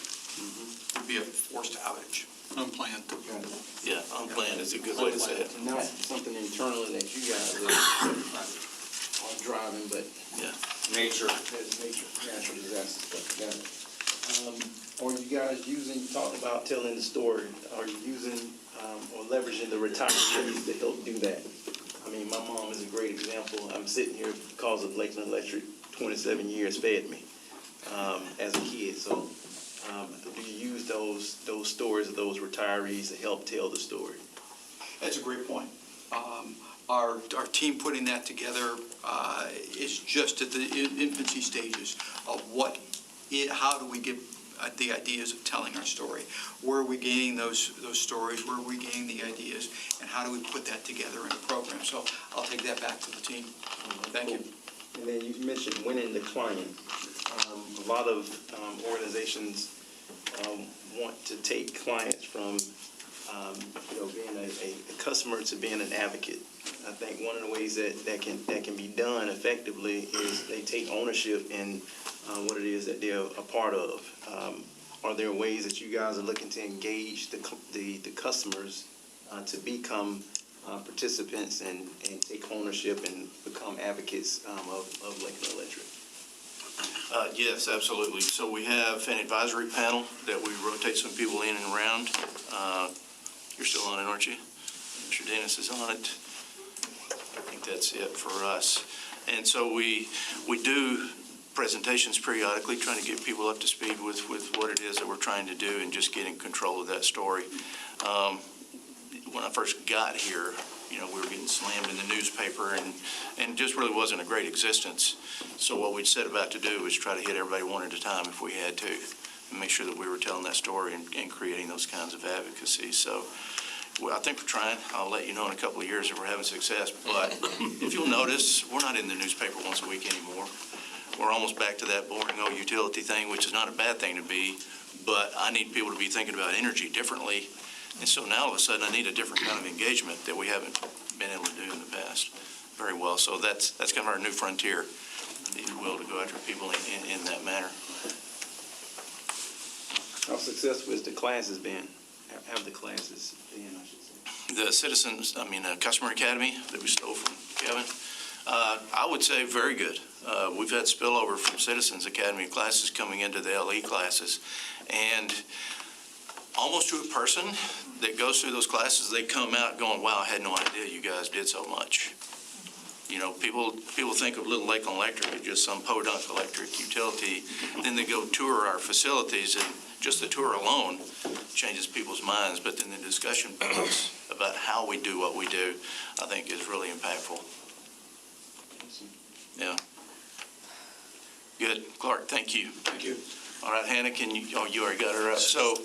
would be a forced outage. Unplanned. Yeah, unplanned is a good way to say it. Not something internally that you guys are driving, but Nature. there's natural disaster stuff. Got it. Are you guys talking about telling the story, are you using or leveraging the retirees to help do that? I mean, my mom is a great example. I'm sitting here because of Lakeland Electric, 27 years fed me as a kid. So do you use those stories of those retirees to help tell the story? That's a great point. Our team putting that together is just at the infancy stages of how do we get the ideas of telling our story? Where are we gaining those stories? Where are we gaining the ideas? And how do we put that together in a program? So I'll take that back to the team. Thank you. And then you mentioned winning the client. A lot of organizations want to take clients from being a customer to being an advocate. I think one of the ways that can be done effectively is they take ownership in what it is that they're a part of. Are there ways that you guys are looking to engage the customers to become participants and take ownership and become advocates of Lakeland Electric? Yes, absolutely. So we have an advisory panel that we rotate some people in and around. You're still on it, aren't you? Mr. Dennis is on it. I think that's it for us. And so we do presentations periodically, trying to get people up to speed with what it is that we're trying to do and just getting control of that story. When I first got here, we were getting slammed in the newspaper and just really wasn't a great existence. So what we'd set about to do was try to hit everybody one at a time if we had to, and make sure that we were telling that story and creating those kinds of advocacy. So I think we're trying. I'll let you know in a couple of years if we're having success. But if you'll notice, we're not in the newspaper once a week anymore. We're almost back to that boring old utility thing, which is not a bad thing to be, but I need people to be thinking about energy differently. And so now all of a sudden I need a different kind of engagement that we haven't been able to do in the past very well. So that's kind of our new frontier, if you will, to go after people in that manner. How successful has the classes been? Have the classes been, I should say? The Customer Academy that we stole from Kevin, I would say very good. We've had spillover from Citizens Academy classes coming into the LE classes, and almost to a person that goes through those classes, they come out going, wow, I had no idea you guys did so much. People think of Little Lakeland Electric as just some podunk electric utility. Then they go tour our facilities, and just the tour alone changes people's minds. But then the discussion about how we do what we do, I think, is really impactful. Yeah. Good. Clark, thank you. Thank you. All right, Hannah, you already got her up. So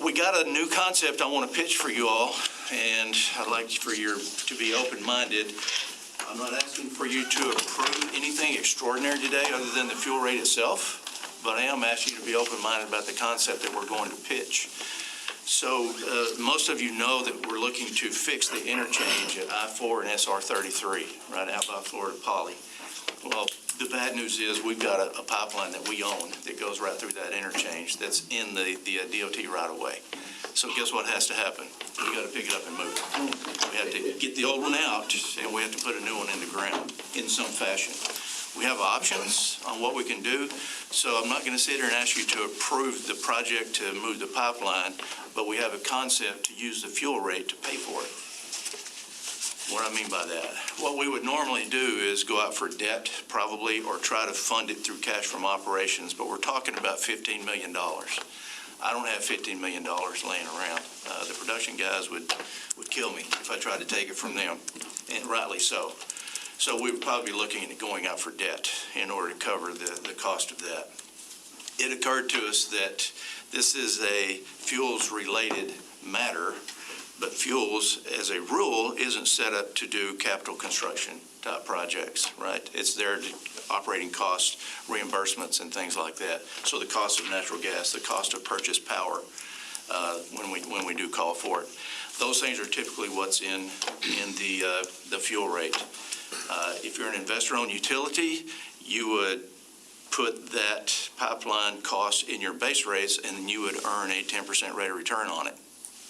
we got a new concept I want to pitch for you all, and I'd like for you to be open-minded. I'm not asking for you to approve anything extraordinary today other than the fuel rate itself, but I am asking you to be open-minded about the concept that we're going to pitch. So most of you know that we're looking to fix the interchange at I-4 and SR-33, right out by Florida Poly. Well, the bad news is we've got a pipeline that we own that goes right through that interchange that's in the DOT right away. So guess what has to happen? We got to pick it up and move it. We have to get the old one out, and we have to put a new one in the ground in some fashion. We have options on what we can do, so I'm not going to sit here and ask you to approve the project to move the pipeline, but we have a concept to use the fuel rate to pay for it. What do I mean by that? What we would normally do is go out for debt, probably, or try to fund it through cash from operations, but we're talking about $15 million. I don't have $15 million laying around. The production guys would kill me if I tried to take it from them, and rightly so. So we would probably be looking at going out for debt in order to cover the cost of that. It occurred to us that this is a fuels-related matter, but fuels, as a rule, isn't set up to do capital construction type projects, right? It's there to operating costs, reimbursements, and things like that. So the cost of natural gas, the cost of purchased power, when we do call for it, those things are typically what's in the fuel rate. If you're an investor-owned utility, you would put that pipeline cost in your base rates, and then you would earn a 10% rate of return on it.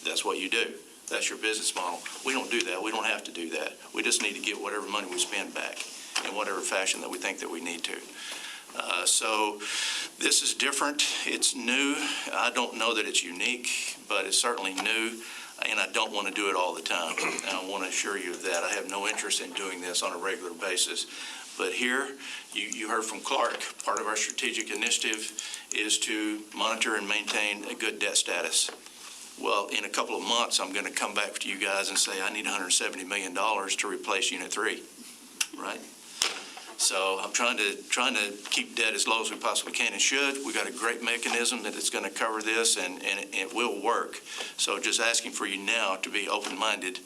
That's what you do. That's your business model. We don't do that. We don't have to do that. We just need to get whatever money we spend back in whatever fashion that we think that we need to. So this is different. It's new. I don't know that it's unique, but it's certainly new, and I don't want to do it all the time. And I want to assure you of that. I have no interest in doing this on a regular basis. But here, you heard from Clark, part of our strategic initiative is to monitor and maintain a good debt status. Well, in a couple of months, I'm going to come back to you guys and say, I need $170 million to replace Unit 3, right? So I'm trying to keep debt as low as we possibly can and should. We've got a great mechanism that is going to cover this, and it will work. So just asking for you now to be open-minded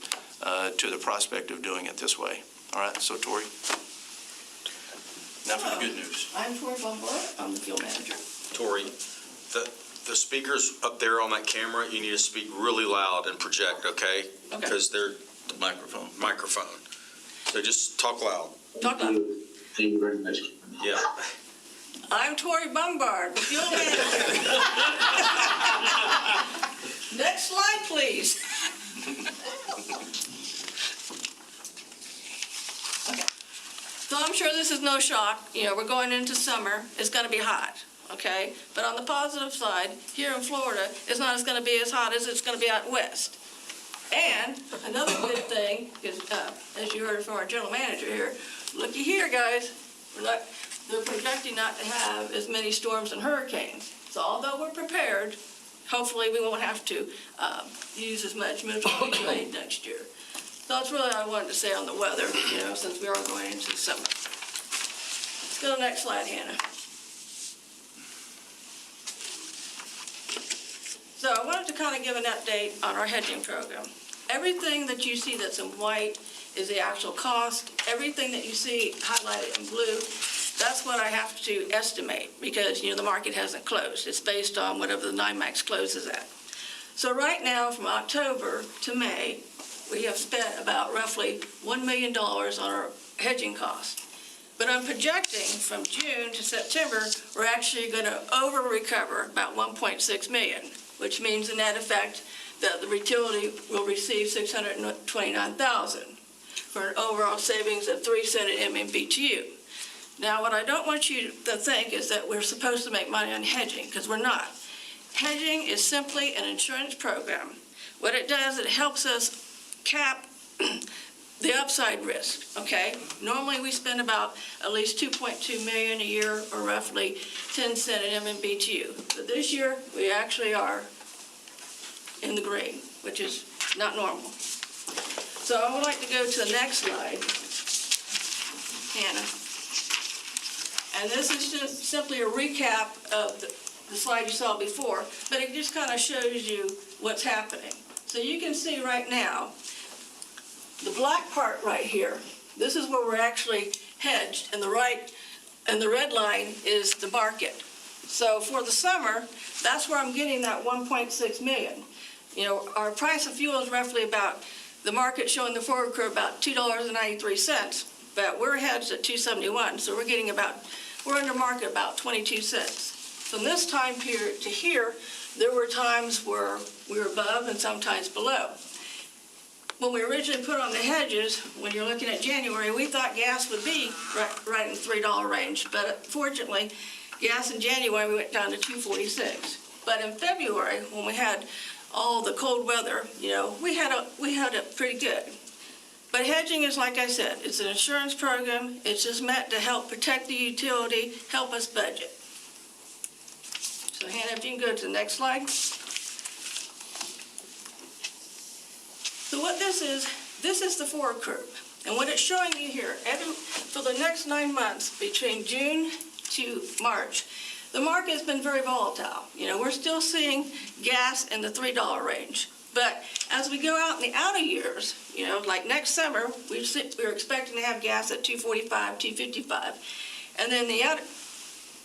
to the prospect of doing it this way. All right, so Tori? Now for the good news. I'm Tori Bombard, I'm the field manager. Tori, the speakers up there on that camera, you need to speak really loud and project, okay? Okay. Because they're The microphone. microphone. So just talk loud. Talk loud. Thank you very much. Yeah. I'm Tori Bombard, the field manager. Next slide, please. Okay. So I'm sure this is no shock. You know, we're going into summer. It's going to be hot, okay? But on the positive side, here in Florida, it's not going to be as hot as it's going to be out west. And another good thing is, as you heard from our general manager here, looky here, guys, they're projecting not to have as many storms and hurricanes. So although we're prepared, hopefully we won't have to use as much mutual aid next year. So that's really all I wanted to say on the weather, you know, since we are going into the summer. Let's go to the next slide, Hannah. So I wanted to kind of give an update on our hedging program. Everything that you see that's in white is the actual cost. Everything that you see highlighted in blue, that's what I have to estimate because, you know, the market hasn't closed. It's based on whatever the NYMEX closes at. So right now, from October to May, we have spent about roughly $1 million on our hedging costs. But I'm projecting from June to September, we're actually going to over-recover about $1.6 million, which means the net effect that the utility will receive $629,000 for an overall savings of 3 cents at MMBTU. Now, what I don't want you to think is that we're supposed to make money on hedging, because we're not. Hedging is simply an insurance program. What it does, it helps us cap the upside risk, okay? Normally, we spend about at least $2.2 million a year, or roughly 10 cents at MMBTU. But this year, we actually are in the green, which is not normal. So I would like to go to the next slide, Hannah. And this is just simply a recap of the slide you saw before, but it just kind of shows you what's happening. So you can see right now, the black part right here, this is where we're actually hedged, and the red line is the market. So for the summer, that's where I'm getting that 1.6 million. You know, our price of fuel is roughly about, the market showing the forward curve about $2.93, but we're hedged at $2.71, so we're getting about, we're under market about 22 cents. From this time period to here, there were times where we were above and sometimes below. When we originally put on the hedges, when you're looking at January, we thought gas would be right in the $3 range, but fortunately, gas in January, we went down to $2.46. But in February, when we had all the cold weather, you know, we had it pretty good. But hedging is, like I said, it's an insurance program. It's just meant to help protect the utility, help us budget. So Hannah, if you can go to the next slide. So what this is the forward curve. And what it's showing you here, for the next 9 months, between June to March, the market has been very volatile. You know, we're still seeing gas in the $3 range. But as we go out in the outer years, you know, like next summer, we're expecting to have gas at $2.45, $2.55. And then the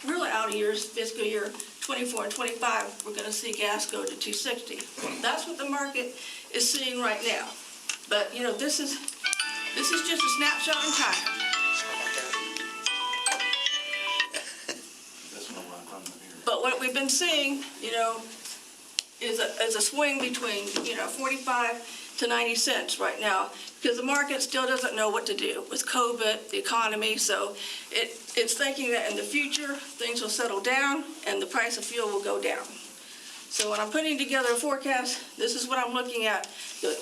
real outer years, fiscal year 24 and 25, we're going to see gas go to $2.60. That's what the market is seeing right now. But, you know, this is just a snapshot in time. But what we've been seeing, you know, is a swing between, you know, 45 to 90 cents right now, because the market still doesn't know what to do with COVID, the economy. So it's thinking that in the future, things will settle down and the price of fuel will go down. So when I'm putting together a forecast, this is what I'm looking at,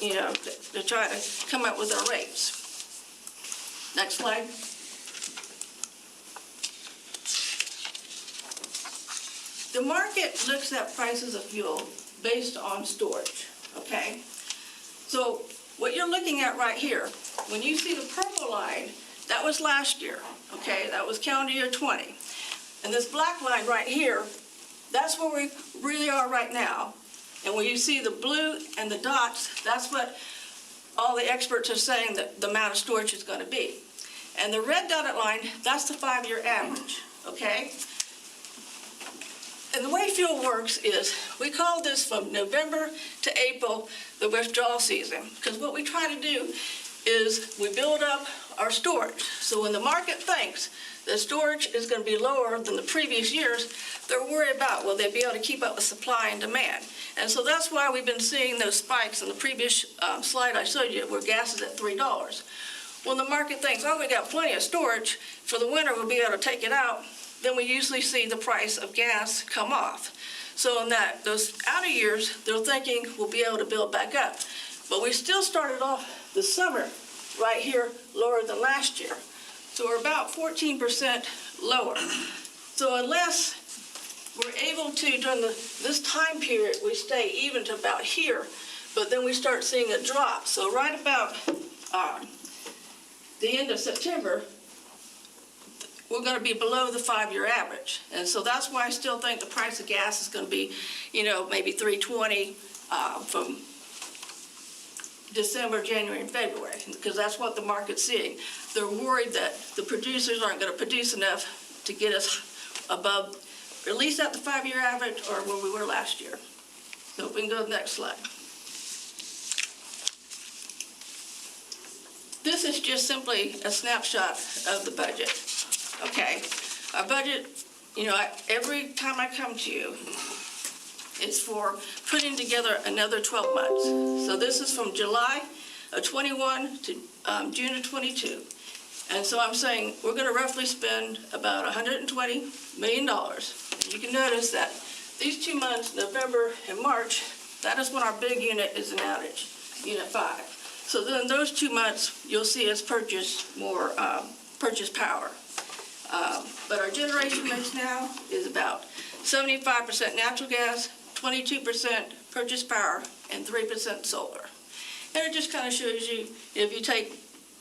you know, to try to come up with our rates. Next slide. The market looks at prices of fuel based on storage, okay? So what you're looking at right here, when you see the purple line, that was last year, okay? That was calendar year 20. And this black line right here, that's where we really are right now. And when you see the blue and the dots, that's what all the experts are saying that the amount of storage is going to be. And the red dotted line, that's the 5-year average, okay? And the way fuel works is we call this from November to April the withdrawal season, because what we try to do is we build up our storage. So when the market thinks the storage is going to be lower than the previous years, they're worried about, will they be able to keep up with supply and demand? And so that's why we've been seeing those spikes in the previous slide I showed you where gas is at $3. When the market thinks, oh, we got plenty of storage, for the winter we'll be able to take it out, then we usually see the price of gas come off. So in those outer years, they're thinking we'll be able to build back up. But we still started off the summer right here lower than last year. So we're about 14% lower. So unless we're able to, during this time period, we stay even to about here, but then we start seeing a drop. So right about the end of September, we're going to be below the 5-year average. And so that's why I still think the price of gas is going to be, you know, maybe $3.20 from December, January, and February, because that's what the market's seeing. They're worried that the producers aren't going to produce enough to get us above, at least at the 5-year average or where we were last year. So if we can go to the next slide. This is just simply a snapshot of the budget. Okay, our budget, you know, every time I come to you, it's for putting together another 12 months. So this is from July of 21 to June of 22. And so I'm saying we're going to roughly spend about $120 million. And you can notice that these 2 months, November and March, that is when our big unit is in outage, Unit 5. So then those 2 months, you'll see us purchase more purchase power. But our generation mix now is about 75% natural gas, 22% purchase power, and 3% solar. And it just kind of shows you, if you take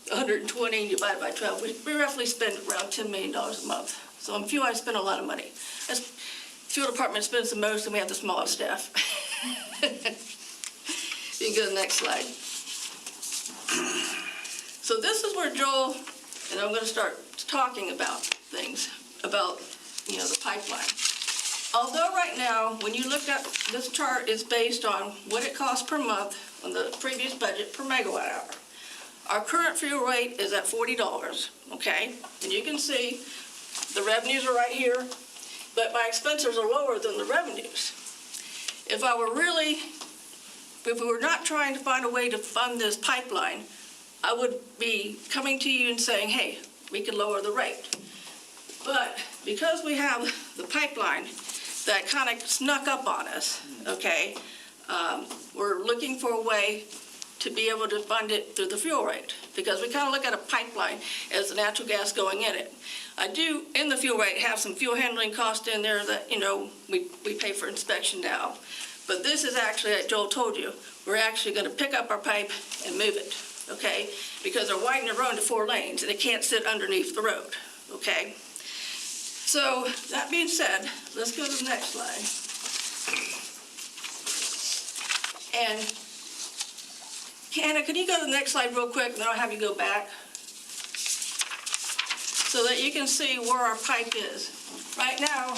120 and you divide it by 12, we roughly spend around $10 million a month. So on fuel, I spend a lot of money. The fuel department spends the most, and we have the smallest staff. You can go to the next slide. So this is where Joel, and I'm going to start talking about things, about, you know, the pipeline. Although right now, when you look at this chart, is based on what it costs per month on the previous budget per megawatt hour. Our current fuel rate is at $40, okay? And you can see the revenues are right here, but my expenses are lower than the revenues. If we were not trying to find a way to fund this pipeline, I would be coming to you and saying, hey, we could lower the rate. But because we have the pipeline that kind of snuck up on us, okay, we're looking for a way to be able to fund it through the fuel rate, because we kind of look at a pipeline as the natural gas going in it. I do, in the fuel rate, have some fuel handling cost in there that, you know, we pay for inspection now. But this is actually, like Joel told you, we're actually going to pick up our pipe and move it. okay? Because they're widening the road to 4 lanes, and it can't sit underneath the road, okay? So, that being said, let's go to the next slide. And, Hannah, can you go to the next slide real quick, and then I'll have you go back? So that you can see where our pipe is. Right now,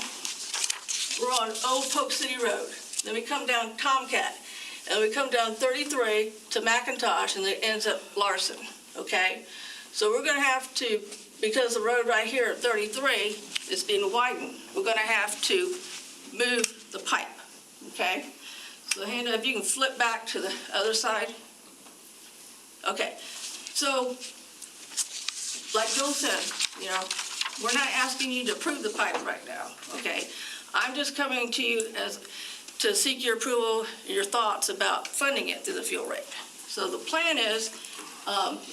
we're on Old Polk City Road. Then we come down Tomcat, and we come down 33 to McIntosh, and it ends up Larson, okay? So we're gonna have to, because the road right here at 33 is being widened, we're gonna have to move the pipe, okay? So Hannah, if you can flip back to the other side. Okay, so like Bill said, you know, we're not asking you to approve the pipe right now, okay? I'm just coming to you to seek your approval, your thoughts about funding it through the fuel rate. So the plan is,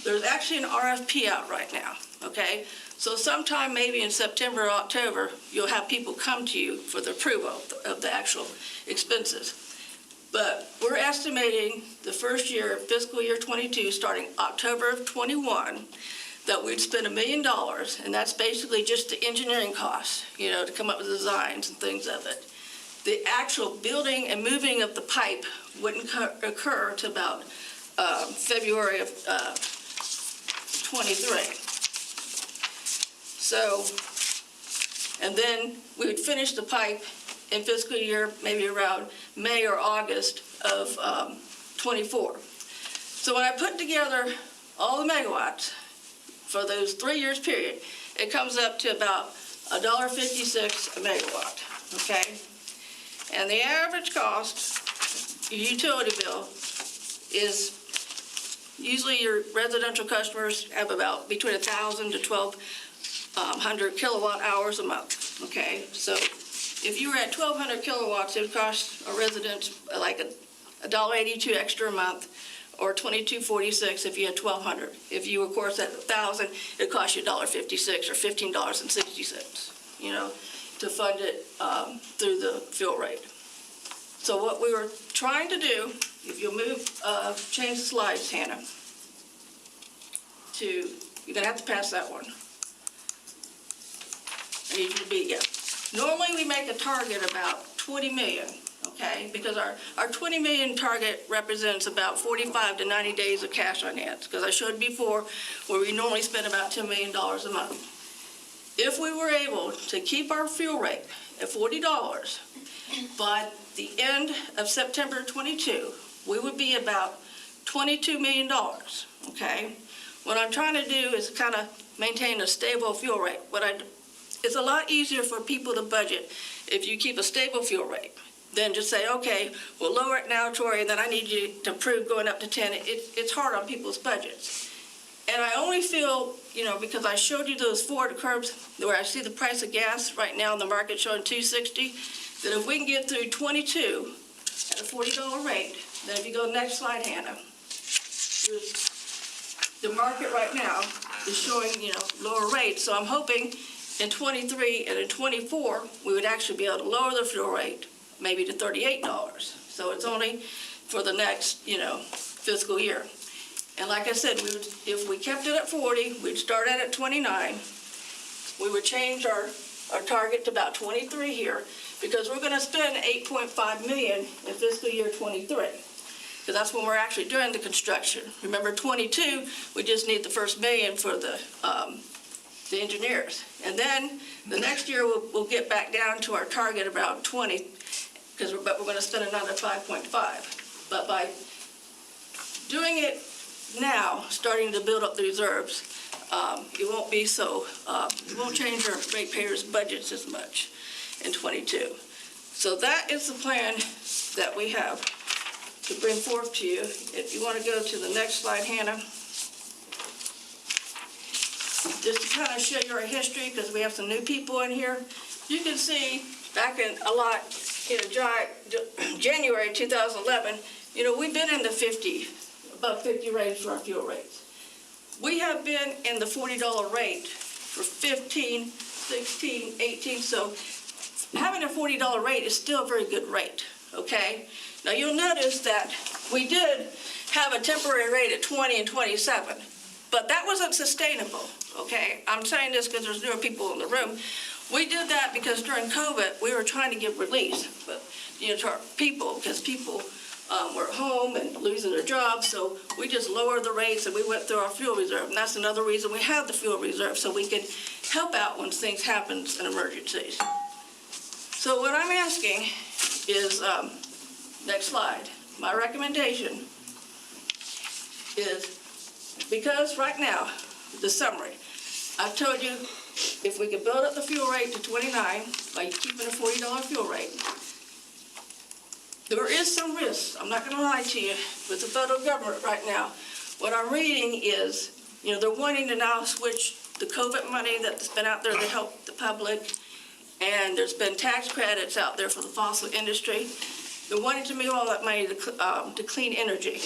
there's actually an RFP out right now, okay? So sometime maybe in September or October, you'll have people come to you for the approval of the actual expenses. But we're estimating the first year, fiscal year 22, starting October of 21, that we'd spend $1 million, and that's basically just the engineering costs, you know, to come up with designs and things of it. The actual building and moving of the pipe wouldn't occur to about February of 23. So, and then we would finish the pipe in fiscal year maybe around May or August of 24. So when I put together all the megawatts for those 3 years period, it comes up to about $1.56 a megawatt, okay? And the average cost, your utility bill, is usually your residential customers have about between 1,000 to 1,200 kilowatt hours a month, okay? So if you were at 1,200 kilowatts, it would cost a resident like $1.82 extra a month, or $22.46 if you had 1,200. If you, of course, at 1,000, it costs you $1.56 or $15.60, you know, to fund it through the fuel rate. So what we were trying to do, if you'll move, change the slides, Hannah, to, you're gonna have to pass that one. I need you to be, yeah. Normally, we make a target about 20 million, okay? Because our 20 million target represents about 45 to 90 days of cash on hand. Because I showed before where we normally spend about $10 million a month. If we were able to keep our fuel rate at $40 by the end of September 22, we would be about $22 million, okay? What I'm trying to do is kind of maintain a stable fuel rate. It's a lot easier for people to budget if you keep a stable fuel rate than just say, okay, we'll lower it now, Tori, and then I need you to approve going up to 10. It's hard on people's budgets. And I only feel, you know, because I showed you those forward curves where I see the price of gas right now in the market showing $2.60, that if we can get through 22 at a $40 rate, then if you go next slide, Hannah, the market right now is showing, you know, lower rates. So I'm hoping in 23 and in 24, we would actually be able to lower the fuel rate maybe to $38. So it's only for the next, you know, fiscal year. And like I said, if we kept it at 40, we'd start at 29. We would change our target to about 23 here, because we're going to spend $8.5 million in fiscal year 23. Because that's when we're actually doing the construction. Remember, 22, we just need the first $1 million for the engineers. And then the next year, we'll get back down to our target about 20, but we're going to spend another 5.5. But by doing it now, starting to build up the reserves, it won't be so, it won't change our ratepayers' budgets as much in 22. So that is the plan that we have to bring forth to you. If you want to go to the next slide, Hannah. Just to kind of show you our history, because we have some new people in here. You can see back in January 2011, you know, we've been in the above 50 range for our fuel rates. We have been in the $40 rate for 15, 16, 18, so having a $40 rate is still a very good rate, okay? Now you'll notice that we did have a temporary rate at 20 and 27. But that wasn't sustainable, okay? I'm saying this because there's newer people in the room. We did that because during COVID, we were trying to give relief, but, to our people, because people were at home and losing their jobs, so we just lowered the rates and we went through our fuel reserve. And that's another reason we have the fuel reserve, so we could help out when things happen in emergencies. So what I'm asking is, next slide, my recommendation is, because right now, the summary, I've told you, if we could build up the fuel rate to 29 by keeping a $40 fuel rate, there is some risk, I'm not gonna lie to you, with the federal government right now. What I'm reading is, they're wanting to now switch the COVID money that's been out there to help the public, and there's been tax credits out there for the fossil industry. They're wanting to move all that money to clean energy,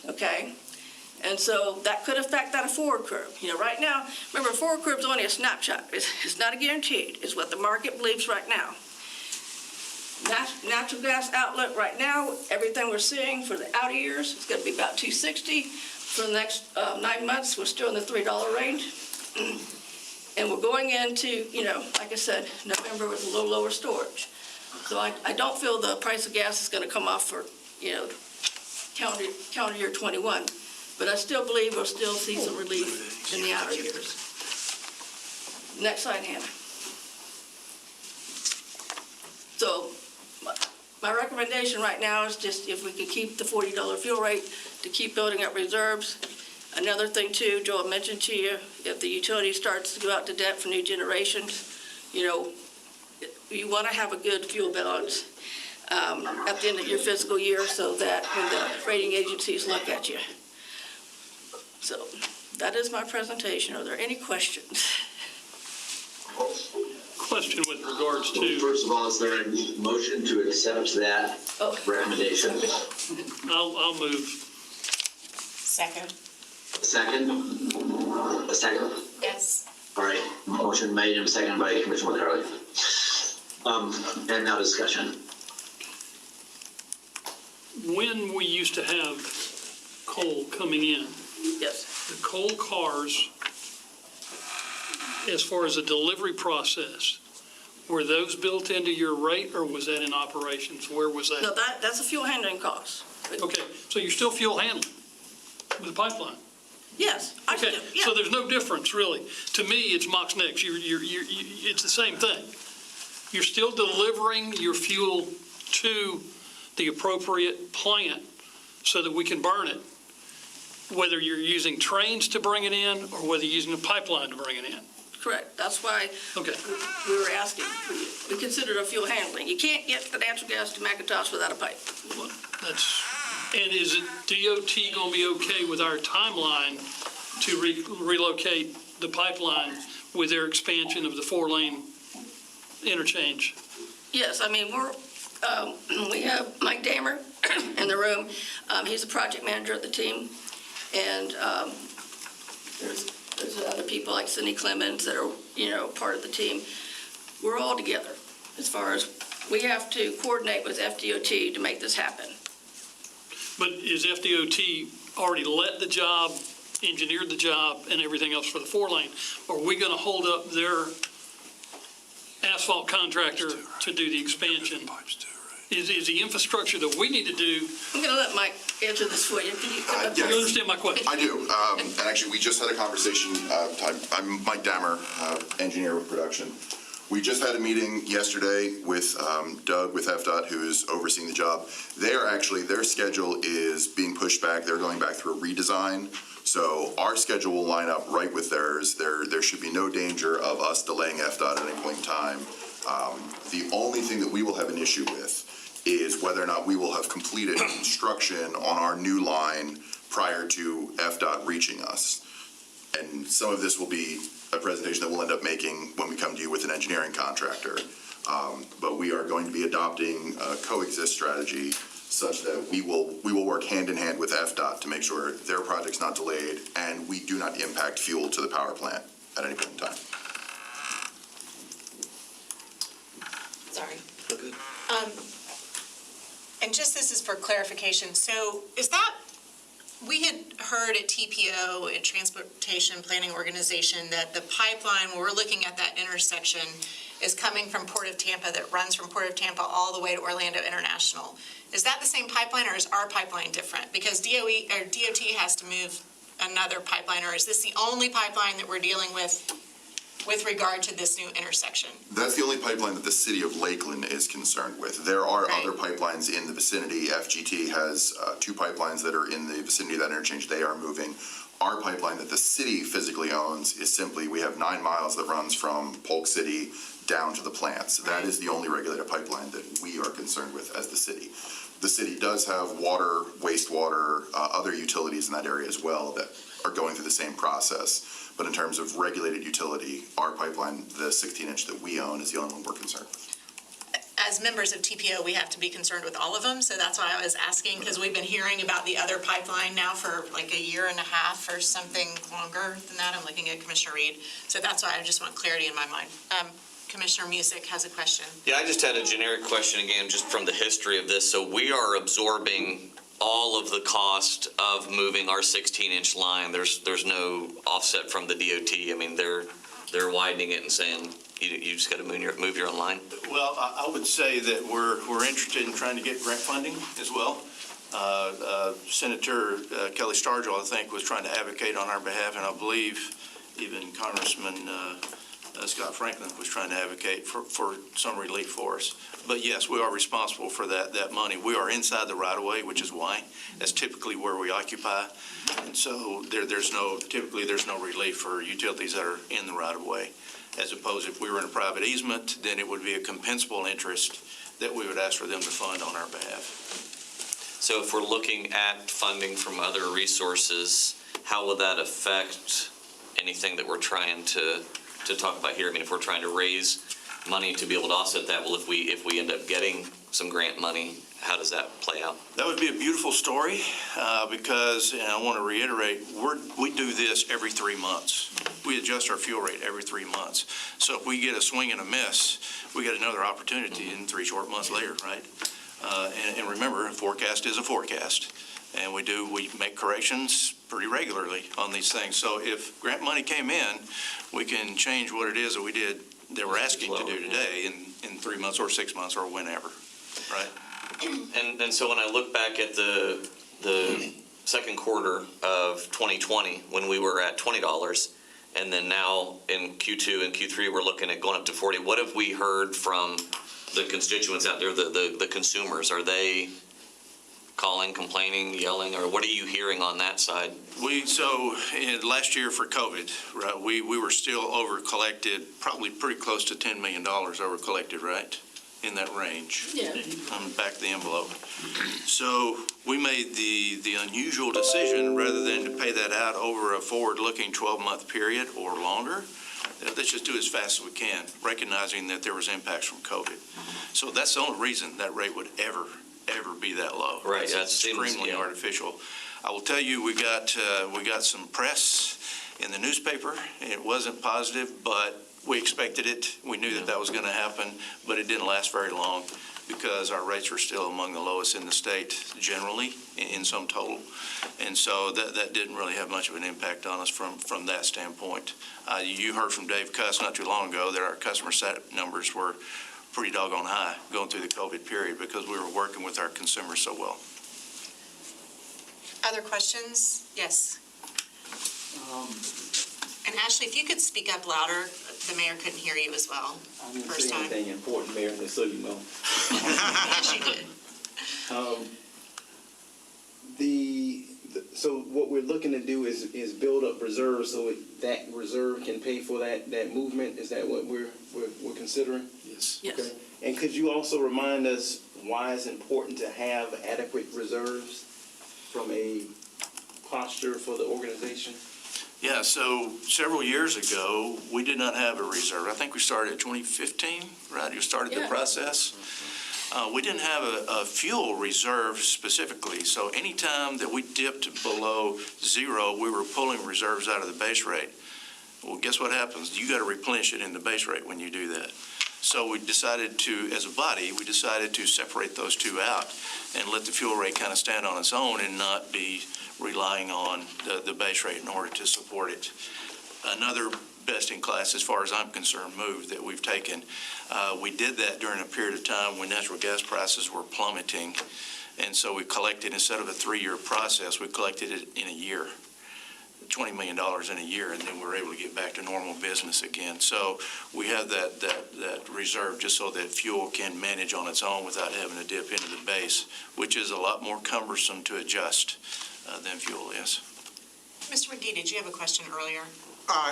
okay? And so that could affect that forward curve. Right now, remember, forward curve's only a snapshot. It's not a guaranteed. It's what the market believes right now. Natural gas outlook right now, everything we're seeing for the outer years, it's going to be about $2.60. For the next 9 months, we're still in the $3 range. And we're going into, like I said, November with a little lower storage. So I don't feel the price of gas is going to come off for, calendar year 21. But I still believe we'll still see some relief in the outer years. Next slide, Hannah. So my recommendation right now is just if we could keep the $40 fuel rate to keep building up reserves. Another thing too, Joel mentioned to you, if the utility starts to go out to debt for new generations, you want to have a good fuel balance at the end of your fiscal year so that when the rating agencies look at you. So that is my presentation. Are there any questions? Question with regards to, First of all, is there a motion to accept that recommendation? I'll move. Second. Second? A second? Yes. All right, motion made and seconded by Commissioner McCarley. And now discussion. When we used to have coal coming in, Yes. the coal cars, as far as the delivery process, were those built into your rate, or was that in operations? Where was that? No, that's a fuel handling cost. Okay, so you're still fuel handling with the pipeline? Yes. Okay, so there's no difference, really. To me, it's Mox Next. It's the same thing. You're still delivering your fuel to the appropriate plant so that we can burn it, whether you're using trains to bring it in or whether you're using a pipeline to bring it in. Correct. That's why Okay. we were asking. We considered a fuel handling. You can't get the natural gas to McIntosh without a pipe. Well, and is it DOT going to be okay with our timeline to relocate the pipeline with their expansion of the 4-lane interchange? Yes, I mean, we have Mike Damer in the room. He's the project manager of the team. And there's other people like Cindy Clemens that are, part of the team. We're all together as far as we have to coordinate with FDOT to make this happen. But is FDOT already let the job, engineered the job, and everything else for the 4-lane? Are we going to hold up their asphalt contractor to do the expansion? Is the infrastructure that we need to do? I'm going to let Mike answer this for you. Can you come up? Do you understand my question? I do. And actually, we just had a conversation. I'm Mike Dammer, engineer with production. We just had a meeting yesterday with Doug with FDOT, who is overseeing the job. Their schedule is being pushed back. They're going back through a redesign. So our schedule will line up right with theirs. There should be no danger of us delaying FDOT at any point in time. The only thing that we will have an issue with is whether or not we will have completed construction on our new line prior to FDOT reaching us. And some of this will be a presentation that we'll end up making when we come to you with an engineering contractor. But we are going to be adopting a coexist strategy such that we will work hand in hand with FDOT to make sure their project's not delayed and we do not impact fuel to the power plant at any point in time. Sorry. And just this is for clarification. So is that We had heard at TPO, at Transportation Planning Organization, that the pipeline, when we're looking at that intersection, is coming from Port of Tampa, that runs from Port of Tampa all the way to Orlando International. Is that the same pipeline, or is our pipeline different? Because DOT has to move another pipeline, or is this the only pipeline that we're dealing with regard to this new intersection? That's the only pipeline that the city of Lakeland is concerned with. There are other pipelines in the vicinity. FGT has 2 pipelines that are in the vicinity of that interchange. They are moving. Our pipeline that the city physically owns is simply, we have 9 miles that runs from Polk City down to the plants. That is the only regulated pipeline that we are concerned with as the city. The city does have water, wastewater, other utilities in that area as well that are going through the same process. But in terms of regulated utility, our pipeline, the 16-inch that we own, is the only one we're concerned with. As members of TPO, we have to be concerned with all of them, so that's why I was asking, because we've been hearing about the other pipeline now for like a year and a half or something longer than that. I'm looking at Commissioner Reed, so that's why I just want clarity in my mind. Commissioner Music has a question. Yeah, I just had a generic question again, just from the history of this. So we are absorbing all of the cost of moving our 16-inch line. There's no offset from the DOT. I mean, they're widening it and saying you just got to move your own line. Well, I would say that we're interested in trying to get grant funding as well. Senator Kelly Stargell, I think, was trying to advocate on our behalf, and I believe even Congressman Scott Franklin was trying to advocate for some relief for us. But yes, we are responsible for that money. We are inside the right-of-way, which is why. That's typically where we occupy. And so there's no relief for utilities that are in the right-of-way. As opposed, if we were in a private easement, then it would be a compensable interest that we would ask for them to fund on our behalf. So if we're looking at funding from other resources, how will that affect anything that we're trying to talk about here? I mean, if we're trying to raise money to be able to offset that, well, if we end up getting some grant money, how does that play out? That would be a beautiful story because, and I want to reiterate, we do this every 3 months. We adjust our fuel rate every 3 months. So if we get a swing and a miss, we get another opportunity in 3 short months later, right? And remember, a forecast is a forecast. And we make corrections pretty regularly on these things. So if grant money came in, we can change what it is that we're asking to do today in 3 months or 6 months or whenever, right? And so when I look back at the second quarter of 2020, when we were at $20, and then now in Q2 and Q3, we're looking at going up to 40, what have we heard from the constituents out there, the consumers? Are they calling, complaining, yelling, or what are you hearing on that side? Last year for COVID, right, we were still over collected, probably pretty close to $10 million over collected, right? In that range. Yeah. Back of the envelope. So we made the unusual decision, rather than to pay that out over a forward-looking 12-month period or longer, let's just do it as fast as we can, recognizing that there was impacts from COVID. So that's the only reason that rate would ever be that low. Right. That's extremely artificial. I will tell you, we got some press in the newspaper. It wasn't positive, but we expected it. We knew that was going to happen, but it didn't last very long because our rates were still among the lowest in the state generally in sum total. And so that didn't really have much of an impact on us from that standpoint. You heard from Dave Cuss not too long ago that our customer sat numbers were pretty doggone high going through the COVID period because we were working with our consumers so well. Other questions? Yes. And Ashley, if you could speak up louder, the mayor couldn't hear you as well. I didn't First say time. anything important, Mayor, just so you know. Yes, you did. So what we're looking to do is build up reserves so that reserve can pay for that movement. Is that what we're considering? Yes. Yes. Okay. And could you also remind us why it's important to have adequate reserves from a posture for the organization? Yeah, so several years ago, we did not have a reserve. I think we started in 2015, right? You started the process. We didn't have a fuel reserve specifically, so anytime that we dipped below zero, we were pulling reserves out of the base rate. Well, guess what happens? You got to replenish it in the base rate when you do that. So we decided to, as a body, we decided to separate those two out and let the fuel rate kind of stand on its own and not be relying on the base rate in order to support it. Another best in class, as far as I'm concerned, move that we've taken. We did that during a period of time when natural gas prices were plummeting. And so we collected, instead of a 3-year process, we collected it in a year, $20 million in a year, and then we were able to get back to normal business again. So we have that reserve just so that fuel can manage on its own without having to dip into the base, which is a lot more cumbersome to adjust than fuel is. Mr. McGee, did you have a question earlier?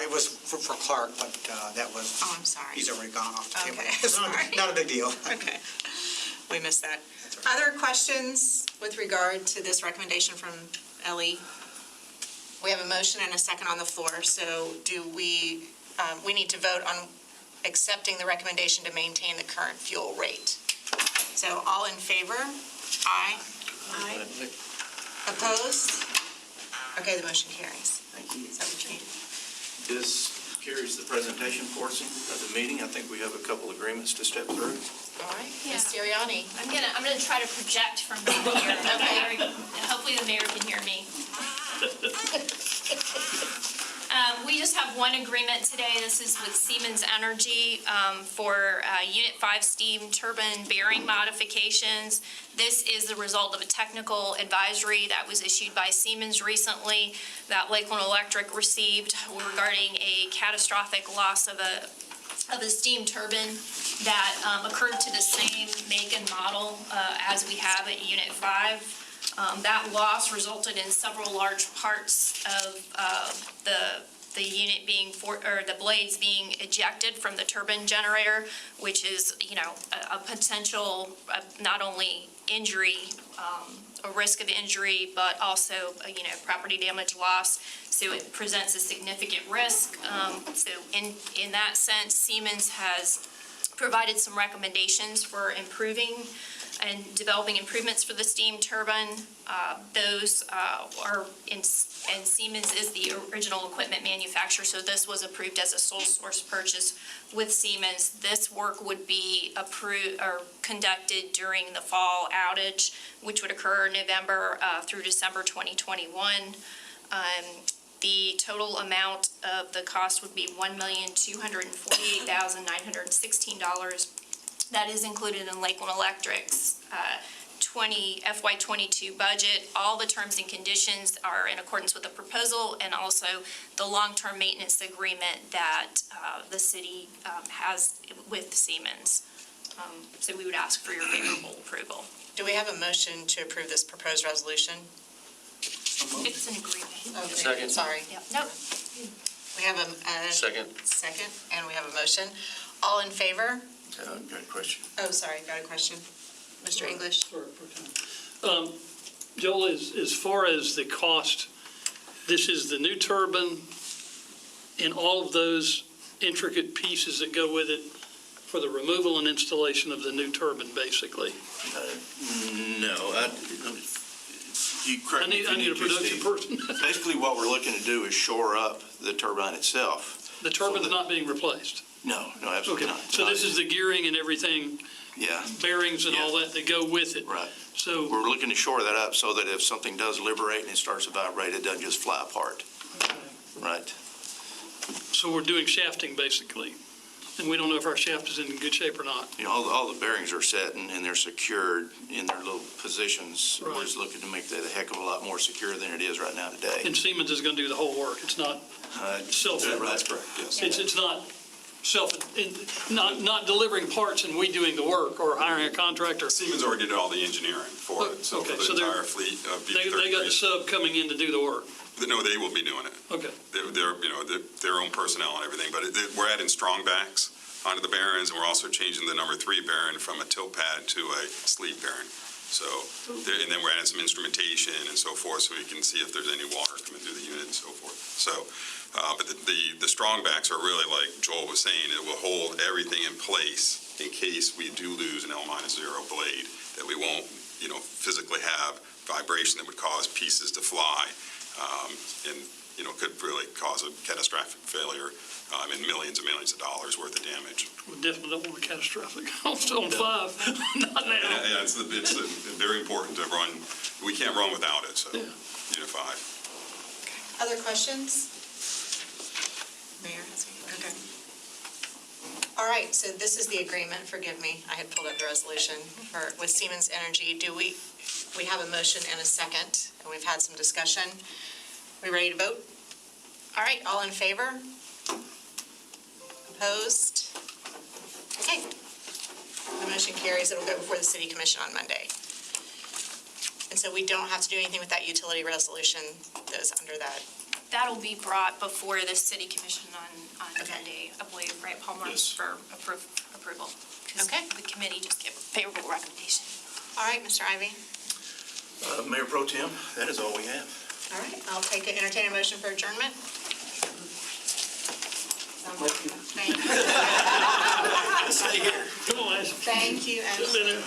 It was for Clark, but that was... Oh, I'm sorry. He's already gone off the table. Okay, It's not a big deal. Okay, we missed that. Other questions with regard to this recommendation from Ellie? We have a motion and a second on the floor, so do we need to vote on accepting the recommendation to maintain the current fuel rate. So all in favor? Aye. Aye. Opposed? Okay, the motion carries. Thank you. Is that what you need? This carries the presentation portion of the meeting. I think we have a couple agreements to step through. All right, Ms. Sirianni. I'm gonna try to project from back here. Okay. Hopefully the mayor can hear me. We just have one agreement today. This is with Siemens Energy for Unit 5 steam turbine bearing modifications. This is the result of a technical advisory that was issued by Siemens recently that Lakeland Electric received regarding a catastrophic loss of a steam turbine that occurred to the same make and model as we have at Unit 5. That loss resulted in several large parts of the unit being, the blades being ejected from the turbine generator, which is, a potential, not only injury, a risk of injury, but also, property damage loss. So it presents a significant risk. So in that sense, Siemens has provided some recommendations for improving and developing improvements for the steam turbine. Those are and Siemens is the original equipment manufacturer, so this was approved as a sole source purchase with Siemens. This work would be approved or conducted during the fall outage, which would occur November through December 2021. The total amount of the cost would be $1,248,916. That is included in Lakeland Electric's FY22 budget. All the terms and conditions are in accordance with the proposal and also the long-term maintenance agreement that the city has with Siemens. So we would ask for your favorable approval. Do we have a motion to approve this proposed resolution? It's an agreement. Okay, Second. sorry. Yep. Nope. We have a Second. second, and we have a motion. All in favor? Got a question. Oh, sorry, got a question. Mr. English? Joel, as far as the cost, this is the new turbine and all of those intricate pieces that go with it for the removal and installation of the new turbine, basically. No, you correct I me if you need a to, production Steve. person. Basically, what we're looking to do is shore up the turbine itself. The turbine's not being replaced. No, absolutely Okay, not. so this is the gearing and everything, Yeah, bearings and all that go with it. right. So, We're looking to shore that up so that if something does liberate and it starts to vibrate, it doesn't just fly apart. Right. so we're doing shafting, basically. And we don't know if our shaft is in good shape or not. All the bearings are set and they're secured in their little positions. Right. We're just looking to make that a heck of a lot more secure than it is right now today. And Siemens is going to do the whole work. It's not self. That's correct, yes. It's not not delivering parts and we doing the work or hiring a contractor. Siemens already did all the engineering for it, so Okay, for so the entire fleet of BB-33. They got the sub coming in to do the work. No, they will be doing it. Okay. They're their own personnel and everything, but we're adding strong backs onto the bearings, and we're also changing the number 3 bearing from a tilt pad to a sleeve bearing. So, and then we're adding some instrumentation and so forth, so we can see if there's any water coming through the unit and so forth. So, but the strong backs are really, like Joel was saying, it will hold everything in place in case we do lose an L-0 blade, that we won't, physically have vibration that would cause pieces to fly. And could really cause a catastrophic failure and millions and millions of dollars worth of damage. We definitely don't want a catastrophic on 5, not now. Yeah, it's very important to run. We can't run without it, so Unit 5. Other questions? Mayor has any? Okay. All right, so this is the agreement, forgive me, I had pulled up the resolution with Siemens Energy. We have a motion and a second, and we've had some discussion. We ready to vote? All right, all in favor? Opposed? Okay. The motion carries. It'll go before the city commission on Monday. And so we don't have to do anything with that utility resolution that is under that. That'll be brought before the city commission on Monday, I believe, right, Palmer, for approval. 'Cause Okay. the committee just gave a favorable recommendation. All right, Mr. Ivy. Mayor Pro Tem, that is all we have. All right, I'll entertain a motion for adjournment. Thank you. Stay here. Come on, Ash. Thank you, and. Just a minute.